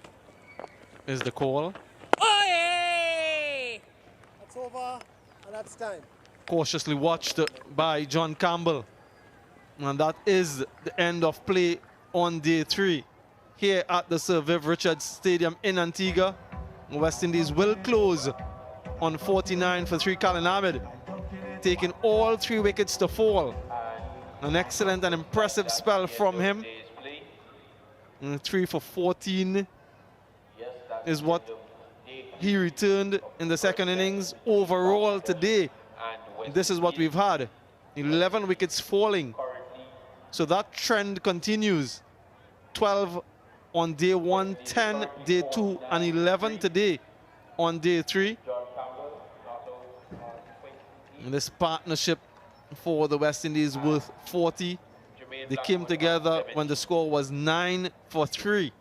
is the call. Oh, yeah. That's over, and that's time. Cautiously watched by John Campbell. And that is the end of play on day 3 here at the Sir Viv Richards Stadium in Antigua. West Indies will close on 49 for 3. Khalid Ahmed taking all 3 wickets to fall. An excellent and impressive spell from him. 3 for 14 is what he returned in the 2nd innings. Overall today, this is what we've had. 11 wickets falling. So that trend continues. 12 on day 1, 10 day 2, and 11 today on day 3. And this partnership for the West Indies worth 40. They came together when the score was 9 for 3.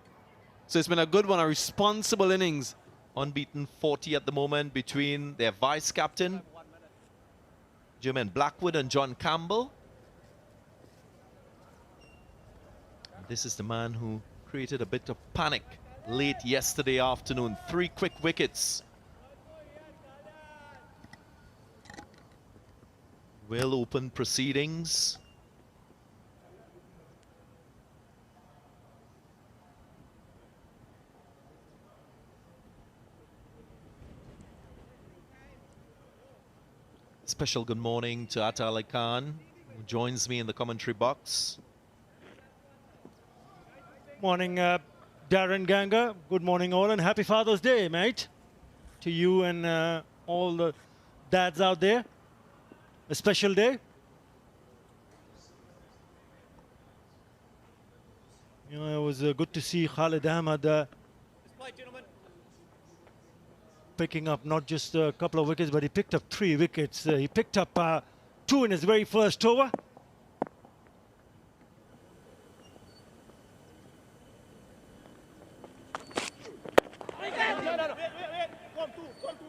So it's been a good one, a responsible innings. Unbeaten 40 at the moment between their vice-captain, Jermaine Blackwood, and John Campbell. This is the man who created a bit of panic late yesterday afternoon. 3 quick wickets. Will open proceedings. Special good morning to Atta Ali Khan, who joins me in the commentary box. Morning, Darren Ganga. Good morning, all, and happy Father's Day, mate. To you and all the dads out there. A special day. You know, it was good to see Khalid Ahmed picking up not just a couple of wickets, but he picked up 3 wickets. He picked up 2 in his very first over.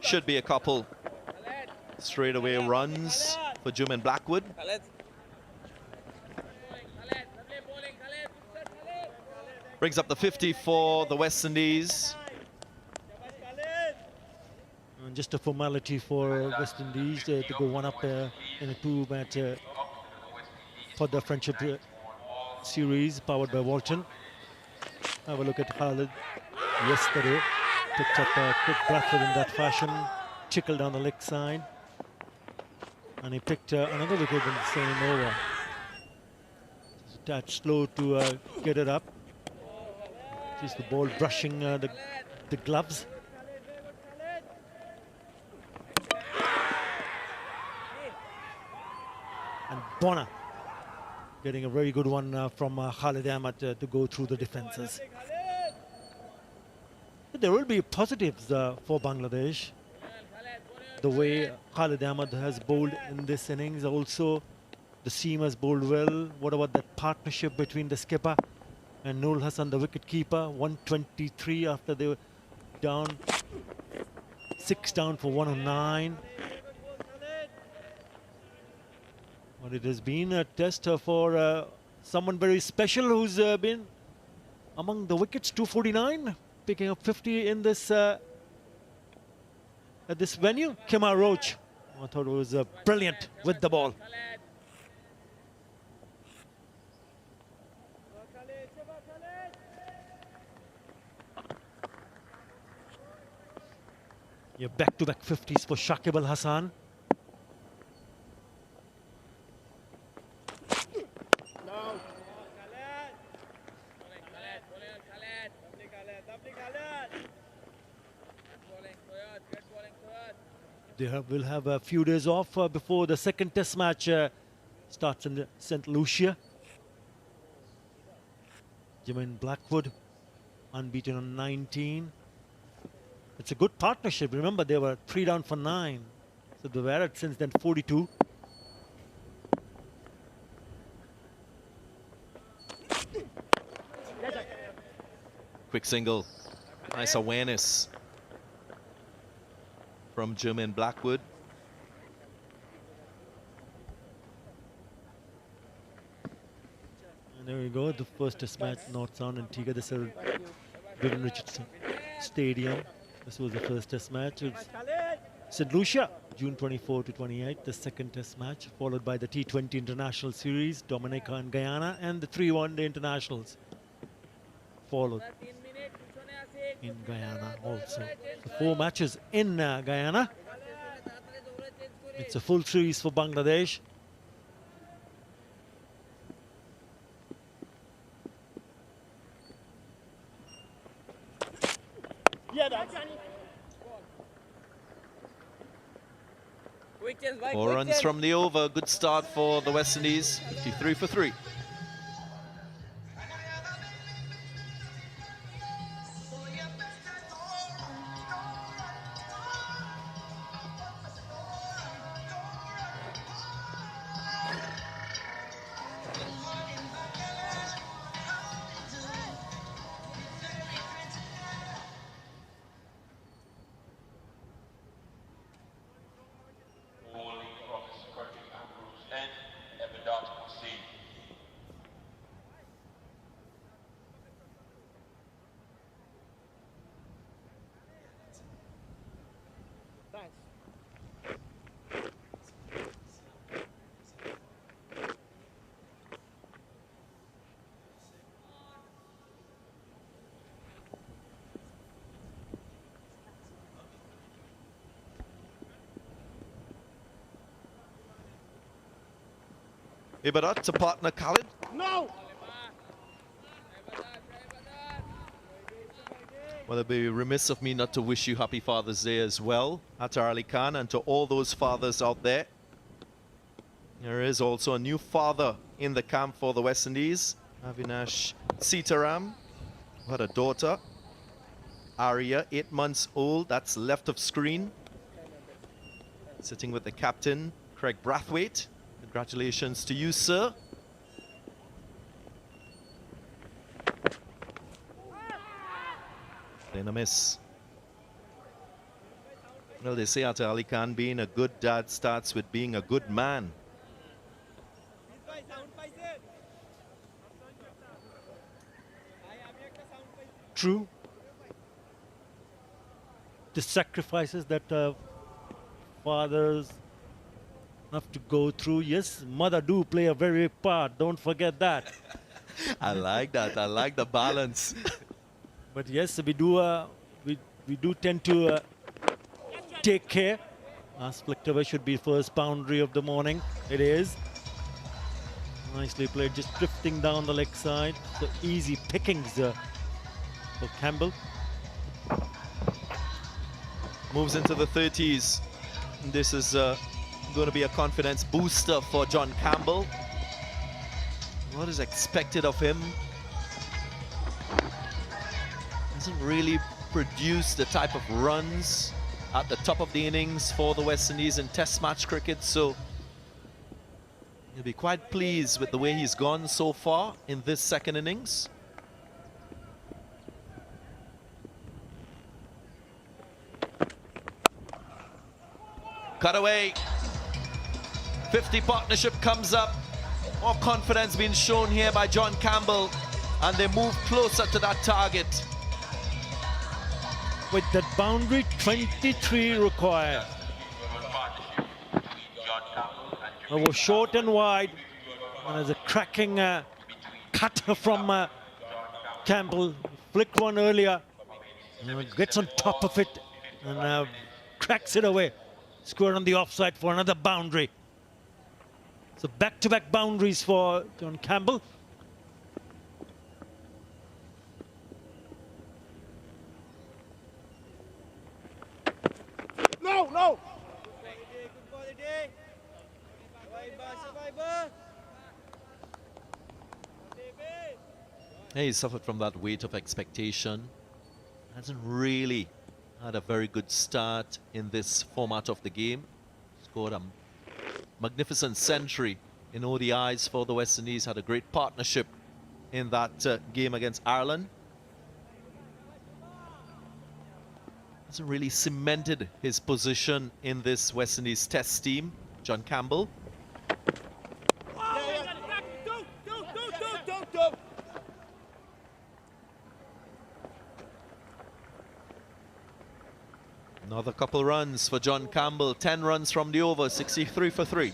Should be a couple straightaway runs for Jermaine Blackwood. Brings up the 50 for the West Indies. And just a formality for West Indies to go 1 up in a 2-match for the Friendship Series powered by Walton. Have a look at Khalid yesterday. Picked up a quick Blackwood in that fashion. Chickled down the leg side. And he picked another wicket in the same over. It's a tad slow to get it up. Just the ball brushing the gloves. And Bonner getting a very good one from Khalid Ahmed to go through the defences. There will be positives for Bangladesh. The way Khalid Ahmed has bowled in this innings, also the seam has bowled well. What about that partnership between the skipper and Noor Hassan, the wicket keeper? 123 after they were down, 6 down for 109. But it has been a test for someone very special who's been among the wickets, 249, picking up 50 in this at this venue. Kemar Roach, I thought it was brilliant with the ball. Yeah, back-to-back 50s for Shakib Al Hassan. They will have a few days off before the second test match starts in St. Lucia. Jermaine Blackwood, unbeaten on 19. It's a good partnership. Remember, they were 3 down for 9. So they've added since then 42. Quick single. Nice awareness from Jermaine Blackwood. And there we go, the first test match, North Sound Antigua. This is Vivian Richardson Stadium. This was the first test match. It's St. Lucia, June 24 to 28, the second test match, followed by the T20 International Series, Dominica and Guyana, and the 3 one-day internationals followed in Guyana also. The 4 matches in Guyana. It's a full series for Bangladesh. Four runs from the over. Good start for the West Indies. 53 for 3. Ibarat to partner Khalid. No! Well, it'd be remiss of me not to wish you happy Father's Day as well, Attar Ali Khan, and to all those fathers out there. There is also a new father in the camp for the West Indies, Avinash Sitaram, who had a daughter, Arya, 8 months old, that's left of screen. Sitting with the captain, Craig Brathwaite. Congratulations to you, sir. Then a miss. Well, they say Attar Ali Khan, being a good dad starts with being a good man. True. The sacrifices that fathers have to go through. Yes, mother do play a very big part. Don't forget that. I like that. I like the balance. But yes, we do tend to take care. Split away should be first boundary of the morning. It is. Nicely played, just drifting down the leg side. So easy pickings for Campbell. Moves into the 30s. This is going to be a confidence booster for John Campbell. What is expected of him? Doesn't really produce the type of runs at the top of the innings for the West Indies in Test match cricket, so he'll be quite pleased with the way he's gone so far in this second innings. Cut away. 50 partnership comes up. More confidence being shown here by John Campbell, and they move closer to that target. With that boundary, 23 required. It was short and wide. And there's a cracking cut from Campbell. Flicked one earlier. And gets on top of it. And cracks it away. Square on the offside for another boundary. So back-to-back boundaries for John Campbell. No, no. He suffered from that weight of expectation. Hasn't really had a very good start in this format of the game. Scored a magnificent century in ODIs for the West Indies. Had a great partnership in that game against Ireland. Hasn't really cemented his position in this West Indies Test team, John Campbell. Another couple runs for John Campbell. 10 runs from the over, 63 for 3.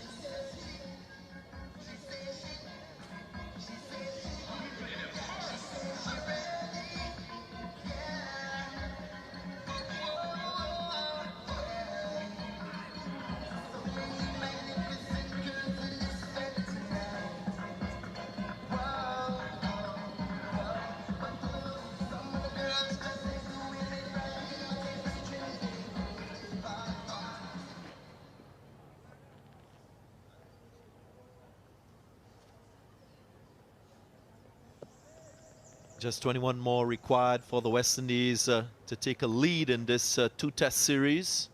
Just 21 more required for the West Indies to take a lead in this two-test series.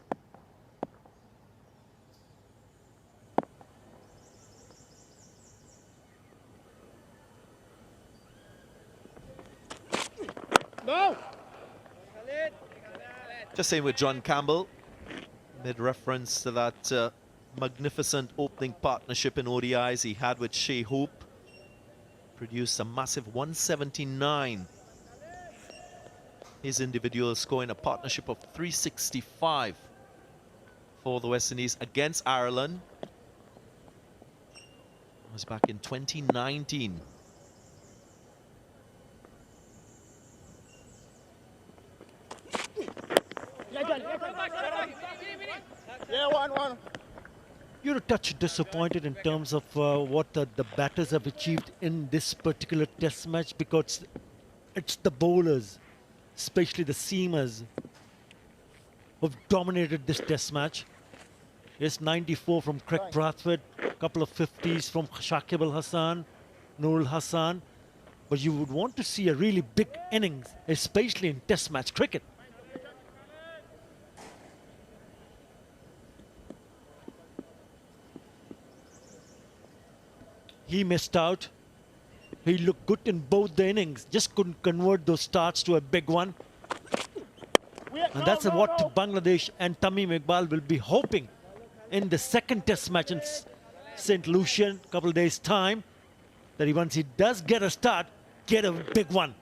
No. Just saying with John Campbell, made reference to that magnificent opening partnership in ODIs he had with Shea Hope. Produced a massive 179. His individual scoring a partnership of 365 for the West Indies against Ireland. It was back in 2019. Yeah, one. You're a touch disappointed in terms of what the batters have achieved in this particular test match, because it's the bowlers, especially the seamers, who've dominated this test match. Yes, 94 from Craig Brathwaite, a couple of 50s from Shakib Al Hasan, Nurul Hasan. But you would want to see a really big innings, especially in test match cricket. He missed out. He looked good in both the innings, just couldn't convert those starts to a big one. And that's what Bangladesh and Tamim Iqbal will be hoping in the second test match in St. Lucia, a couple of days' time, that once he does get a start, get a big one.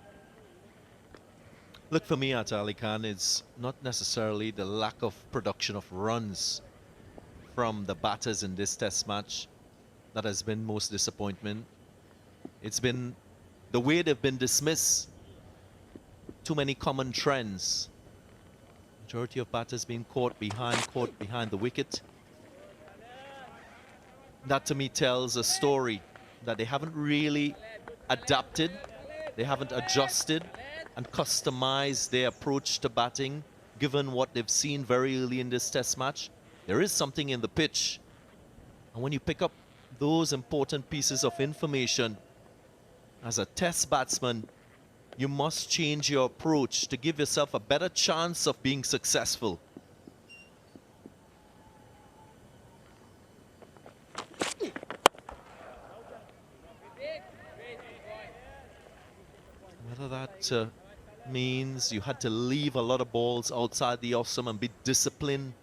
Look, for me, Ali Khan, it's not necessarily the lack of production of runs from the batters in this test match that has been most disappointment. It's been the way they've been dismissed. Too many common trends. Majority of batters being caught behind the wicket. That to me tells a story that they haven't really adapted, they haven't adjusted and customized their approach to batting given what they've seen very early in this test match. There is something in the pitch, and when you pick up those important pieces of information as a test batsman, you must change your approach to give yourself a better chance of being successful. Whether that means you had to leave a lot of balls outside the off-stump and be disciplined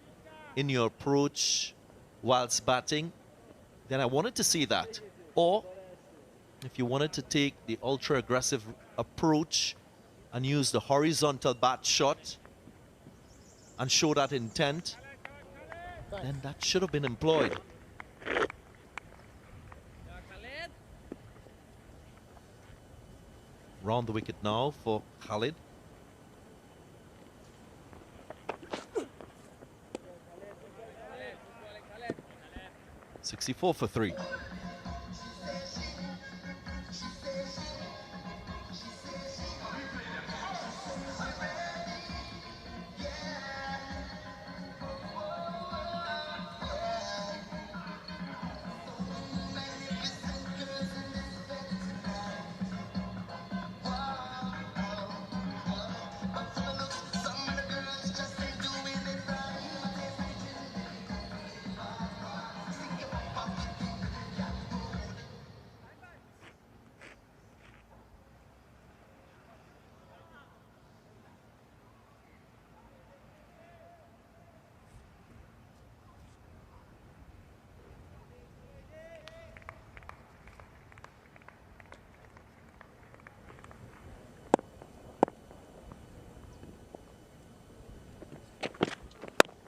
in your approach whilst batting, then I wanted to see that. Or if you wanted to take the ultra-aggressive approach and use the horizontal bat shot and show that intent, then that should have been employed. Round the wicket now for Khalid. 64 for 3.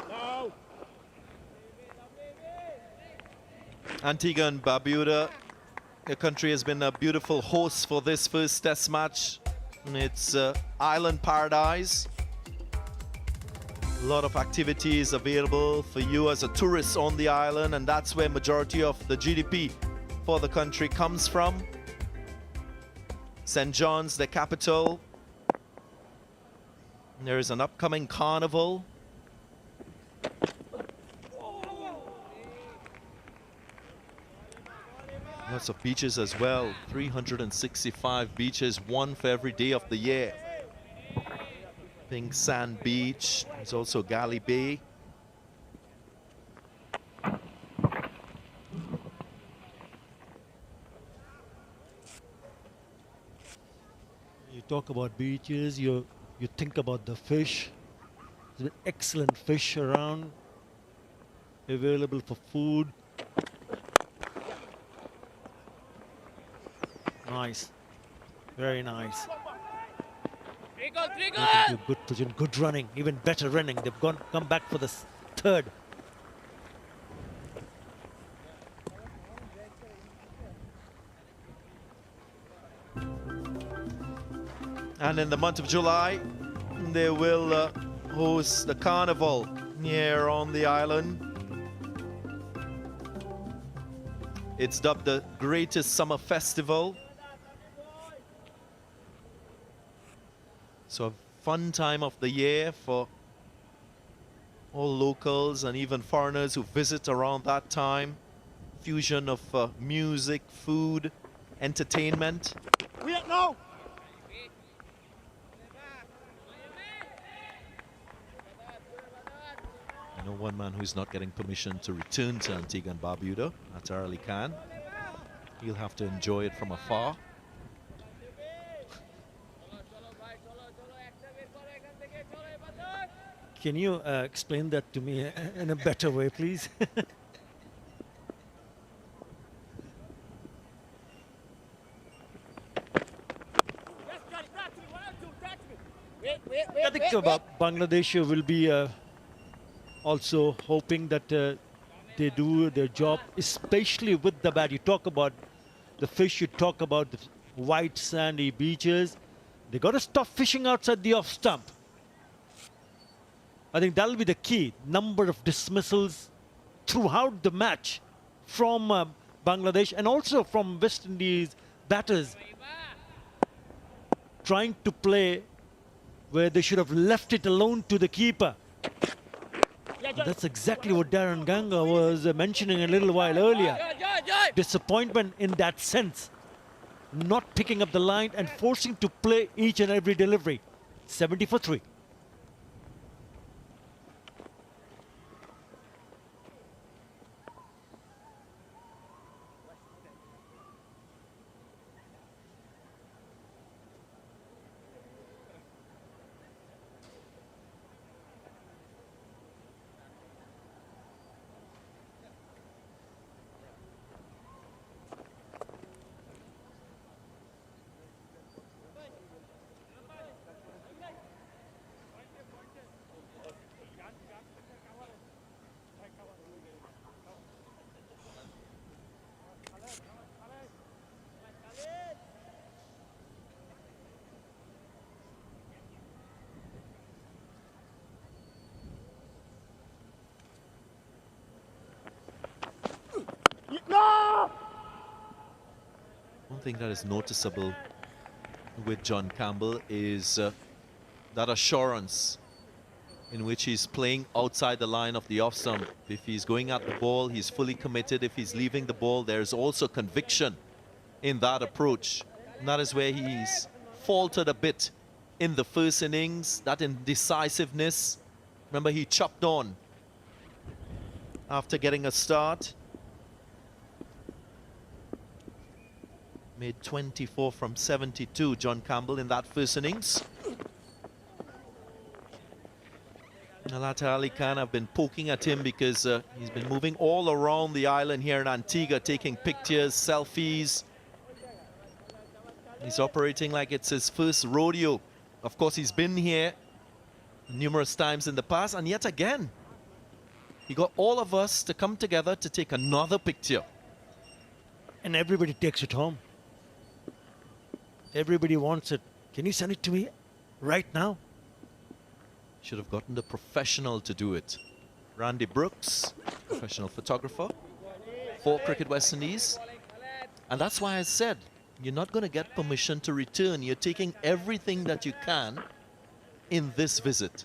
No. Antigua and Barbuda, your country has been a beautiful host for this first test match. It's island paradise. A lot of activities available for you as a tourist on the island, and that's where majority of the GDP for the country comes from. St. John's, the capital. There is an upcoming carnival. Lots of beaches as well. 365 beaches, one for every day of the year. Pink Sand Beach. There's also Galley Bay. You talk about beaches, you think about the fish. There's excellent fish around, available for food. Nice, very nice. Good position, good running, even better running. They've come back for the third. And in the month of July, they will host the carnival here on the island. It's dubbed the greatest summer festival. So a fun time of the year for all locals and even foreigners who visit around that time. Fusion of music, food, entertainment. No. I know one man who's not getting permission to return to Antigua and Barbuda, Atar Ali Khan. He'll have to enjoy it from afar. Can you explain that to me in a better way, please? I think about Bangladesh will be also hoping that they do their job, especially with the bat. You talk about the fish, you talk about the white sandy beaches. They got to stop fishing outside the off stump. I think that'll be the key. Number of dismissals throughout the match from Bangladesh and also from West Indies batters trying to play where they should have left it alone to the keeper. And that's exactly what Darren Ganga was mentioning a little while earlier. Disappointment in that sense. Not picking up the line and forcing to play each and every delivery. 70 for 3. thing that is noticeable with John Campbell is that assurance in which he's playing outside the line of the off stump. If he's going at the ball, he's fully committed. If he's leaving the ball, there's also conviction in that approach. And that is where he's faltered a bit in the first innings, that indecisiveness. Remember, he chopped on after getting a start. Made 24 from 72, John Campbell, in that first innings. Alata Ali Khan have been poking at him because he's been moving all around the island here in Antigua, taking pictures, selfies. He's operating like it's his first rodeo. Of course, he's been here numerous times in the past, and yet again, he got all of us to come together to take another picture. And everybody takes it home. Everybody wants it. Can you send it to me right now? Should have gotten the professional to do it. Randy Brooks, professional photographer for Cricket West Indies. And that's why I said, you're not going to get permission to return. You're taking everything that you can in this visit.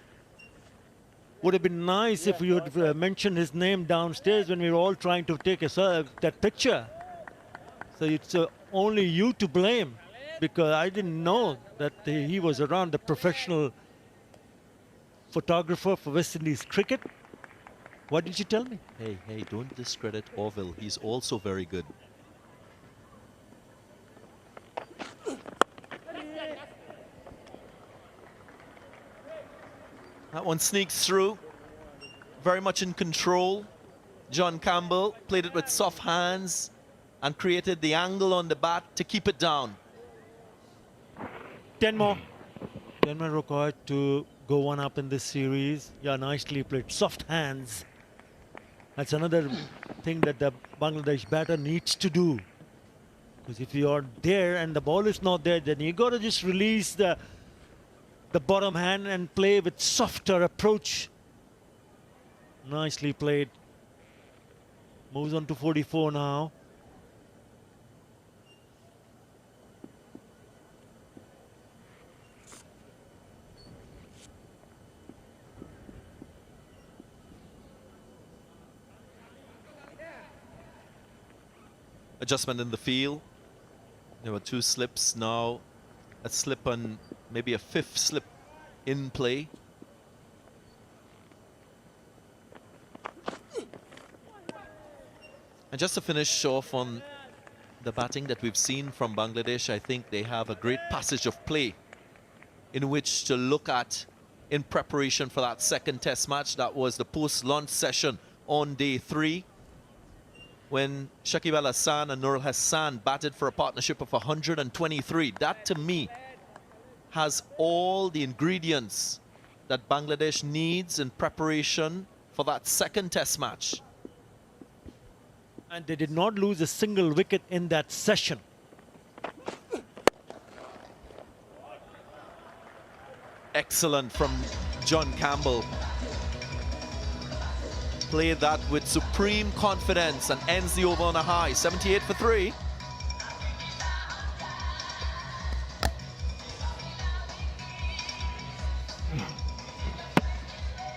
Would have been nice if you had mentioned his name downstairs when we were all trying to take that picture. So it's only you to blame, because I didn't know that he was around, the professional photographer for West Indies cricket. Why didn't you tell me? Hey, don't discredit Orville. He's also very good. That one sneaks through. Very much in control. John Campbell played it with soft hands and created the angle on the bat to keep it down. 10 more. 10 more required to go one up in this series. Yeah, nicely played. Soft hands. That's another thing that the Bangladesh batter needs to do. Because if you are there and the ball is not there, then you got to just release the bottom hand and play with softer approach. Nicely played. Moves on to 44 now. Adjustment in the field. There were 2 slips, now a slip and maybe a 5th slip in play. And just to finish off on the batting that we've seen from Bangladesh, I think they have a great passage of play in which to look at in preparation for that second test match. That was the post-launch session on day 3, when Shakib Al Hassan and Nurul Hassan batted for a partnership of 123. That, to me, has all the ingredients that Bangladesh needs in preparation for that second test match. And they did not lose a single wicket in that session. Excellent from John Campbell. Played that with supreme confidence and ends the over on a high. 78 for 3.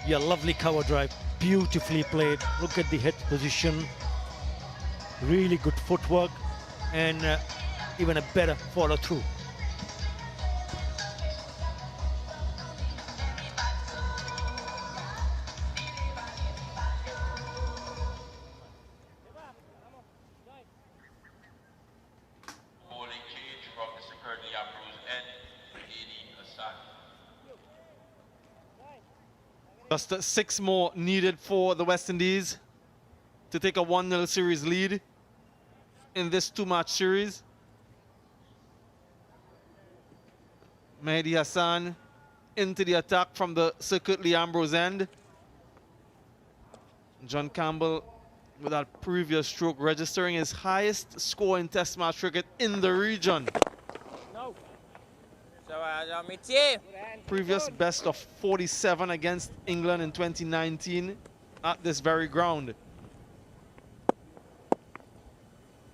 Yeah, lovely cover drive. Beautifully played. Look at the head position. Really good footwork. And even a better follow through. Just 6 more needed for the West Indies to take a 1-0 series lead in this 2-match series. Mehdi Hassan into the attack from the Circuit Lee Ambrose end. John Campbell with that previous stroke registering his highest score in Test match cricket in the region. Previous best of 47 against England in 2019 at this very ground.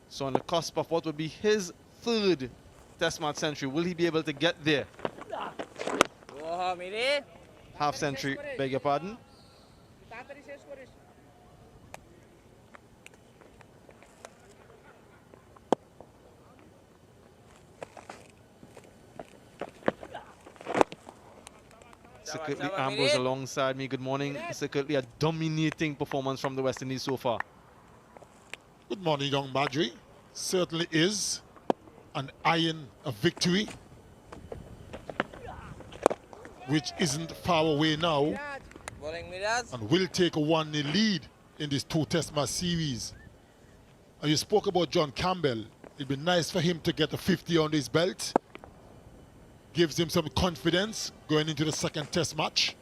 So on the cusp of what would be his third Test match century. Will he be able to get there? Half century, beg your pardon. Secretly Ambrose alongside me. Good morning. Secretly a dominating performance from the West Indies so far. Good morning, young Badri. Certainly is an iron of victory, which isn't far away now, and will take a 1-0 lead in this 2 Test match series. And you spoke about John Campbell. It'd be nice for him to get a 50 on his belt. Gives him some confidence going into the 2nd Test match.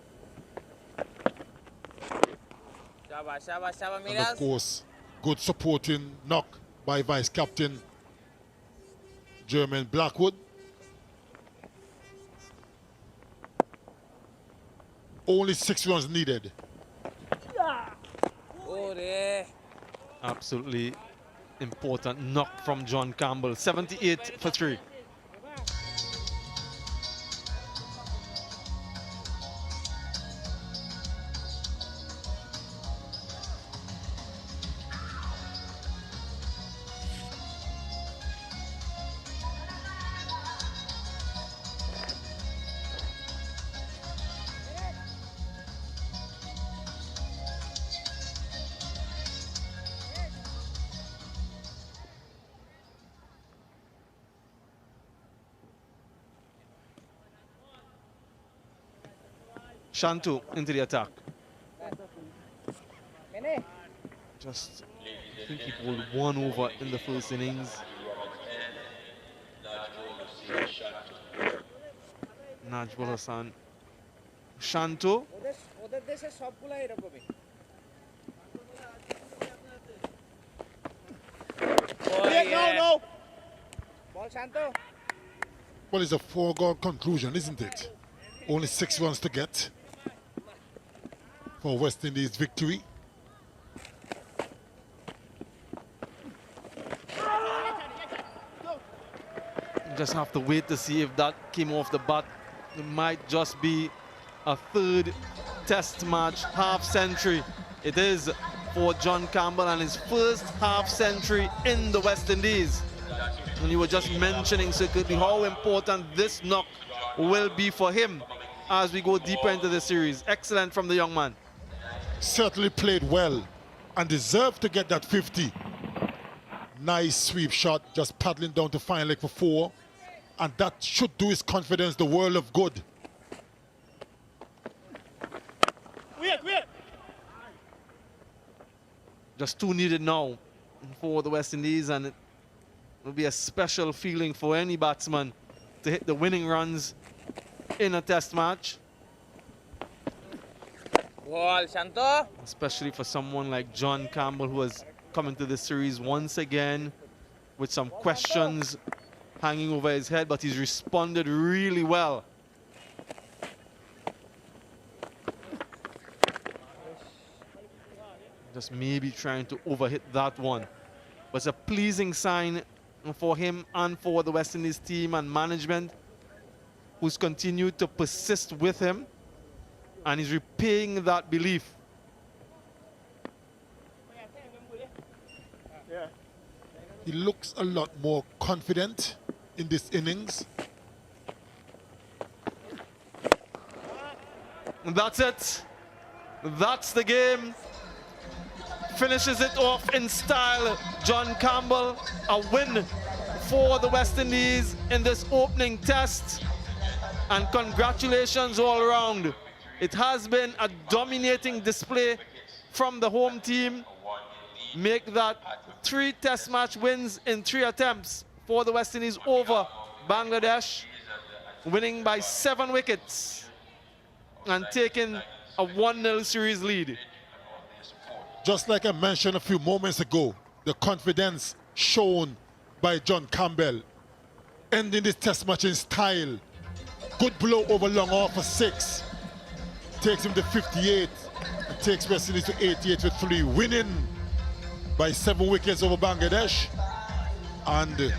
And of course, good supporting knock by Vice Captain German Blackwood. Only 6 runs needed. Absolutely important knock from John Campbell. 78 for 3. Shantu into the attack. Just, I think he pulled 1 over in the first innings. Najbul Hassan. Shantu. No. Well, it's a foregone conclusion, isn't it? Only 6 runs to get for West Indies victory. Just have to wait to see if that came off the bat. It might just be a 3rd Test match half century. It is for John Campbell and his first half century in the West Indies. And you were just mentioning secretly how important this knock will be for him as we go deeper into the series. Excellent from the young man. Certainly played well and deserved to get that 50. Nice sweep shot, just paddling down to final leg for 4. And that should do his confidence the world of good. Just 2 needed now for the West Indies, and it will be a special feeling for any batsman to hit the winning runs in a Test match. Especially for someone like John Campbell, who has come into the series once again with some questions hanging over his head, but he's responded really well. Just maybe trying to overhit that one. But it's a pleasing sign for him and for the West Indies team and management, who's continued to persist with him, and he's repaying that belief. He looks a lot more confident in this innings. And that's it. That's the game. Finishes it off in style. John Campbell, a win for the West Indies in this opening Test. And congratulations all around. It has been a dominating display from the home team. Make that 3 Test match wins in 3 attempts for the West Indies over Bangladesh, winning by 7 wickets and taking a 1-0 series lead. Just like I mentioned a few moments ago, the confidence shown by John Campbell, ending this Test match in style. Good blow over long off for 6. Takes him to 58 and takes West Indies to 88 with 3, winning by 7 wickets over Bangladesh. And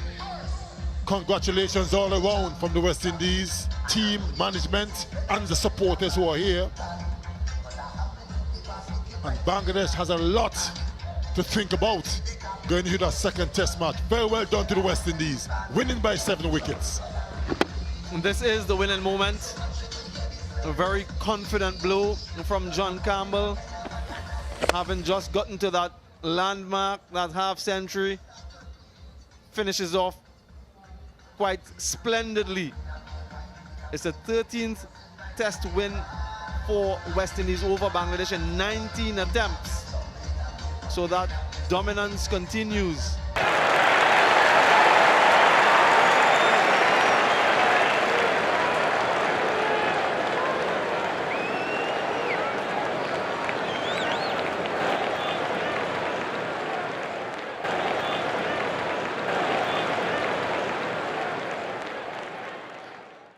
Congratulations all around from the West Indies team, management, and the supporters who are here. And Bangladesh has a lot to think about going into that second test match. Very well done to the West Indies, winning by 7 wickets. This is the winning moment. A very confident blow from John Campbell, having just gotten to that landmark, that half century. Finishes off quite splendidly. It's the 13th test win for West Indies over Bangladesh in 19 attempts. So that dominance continues.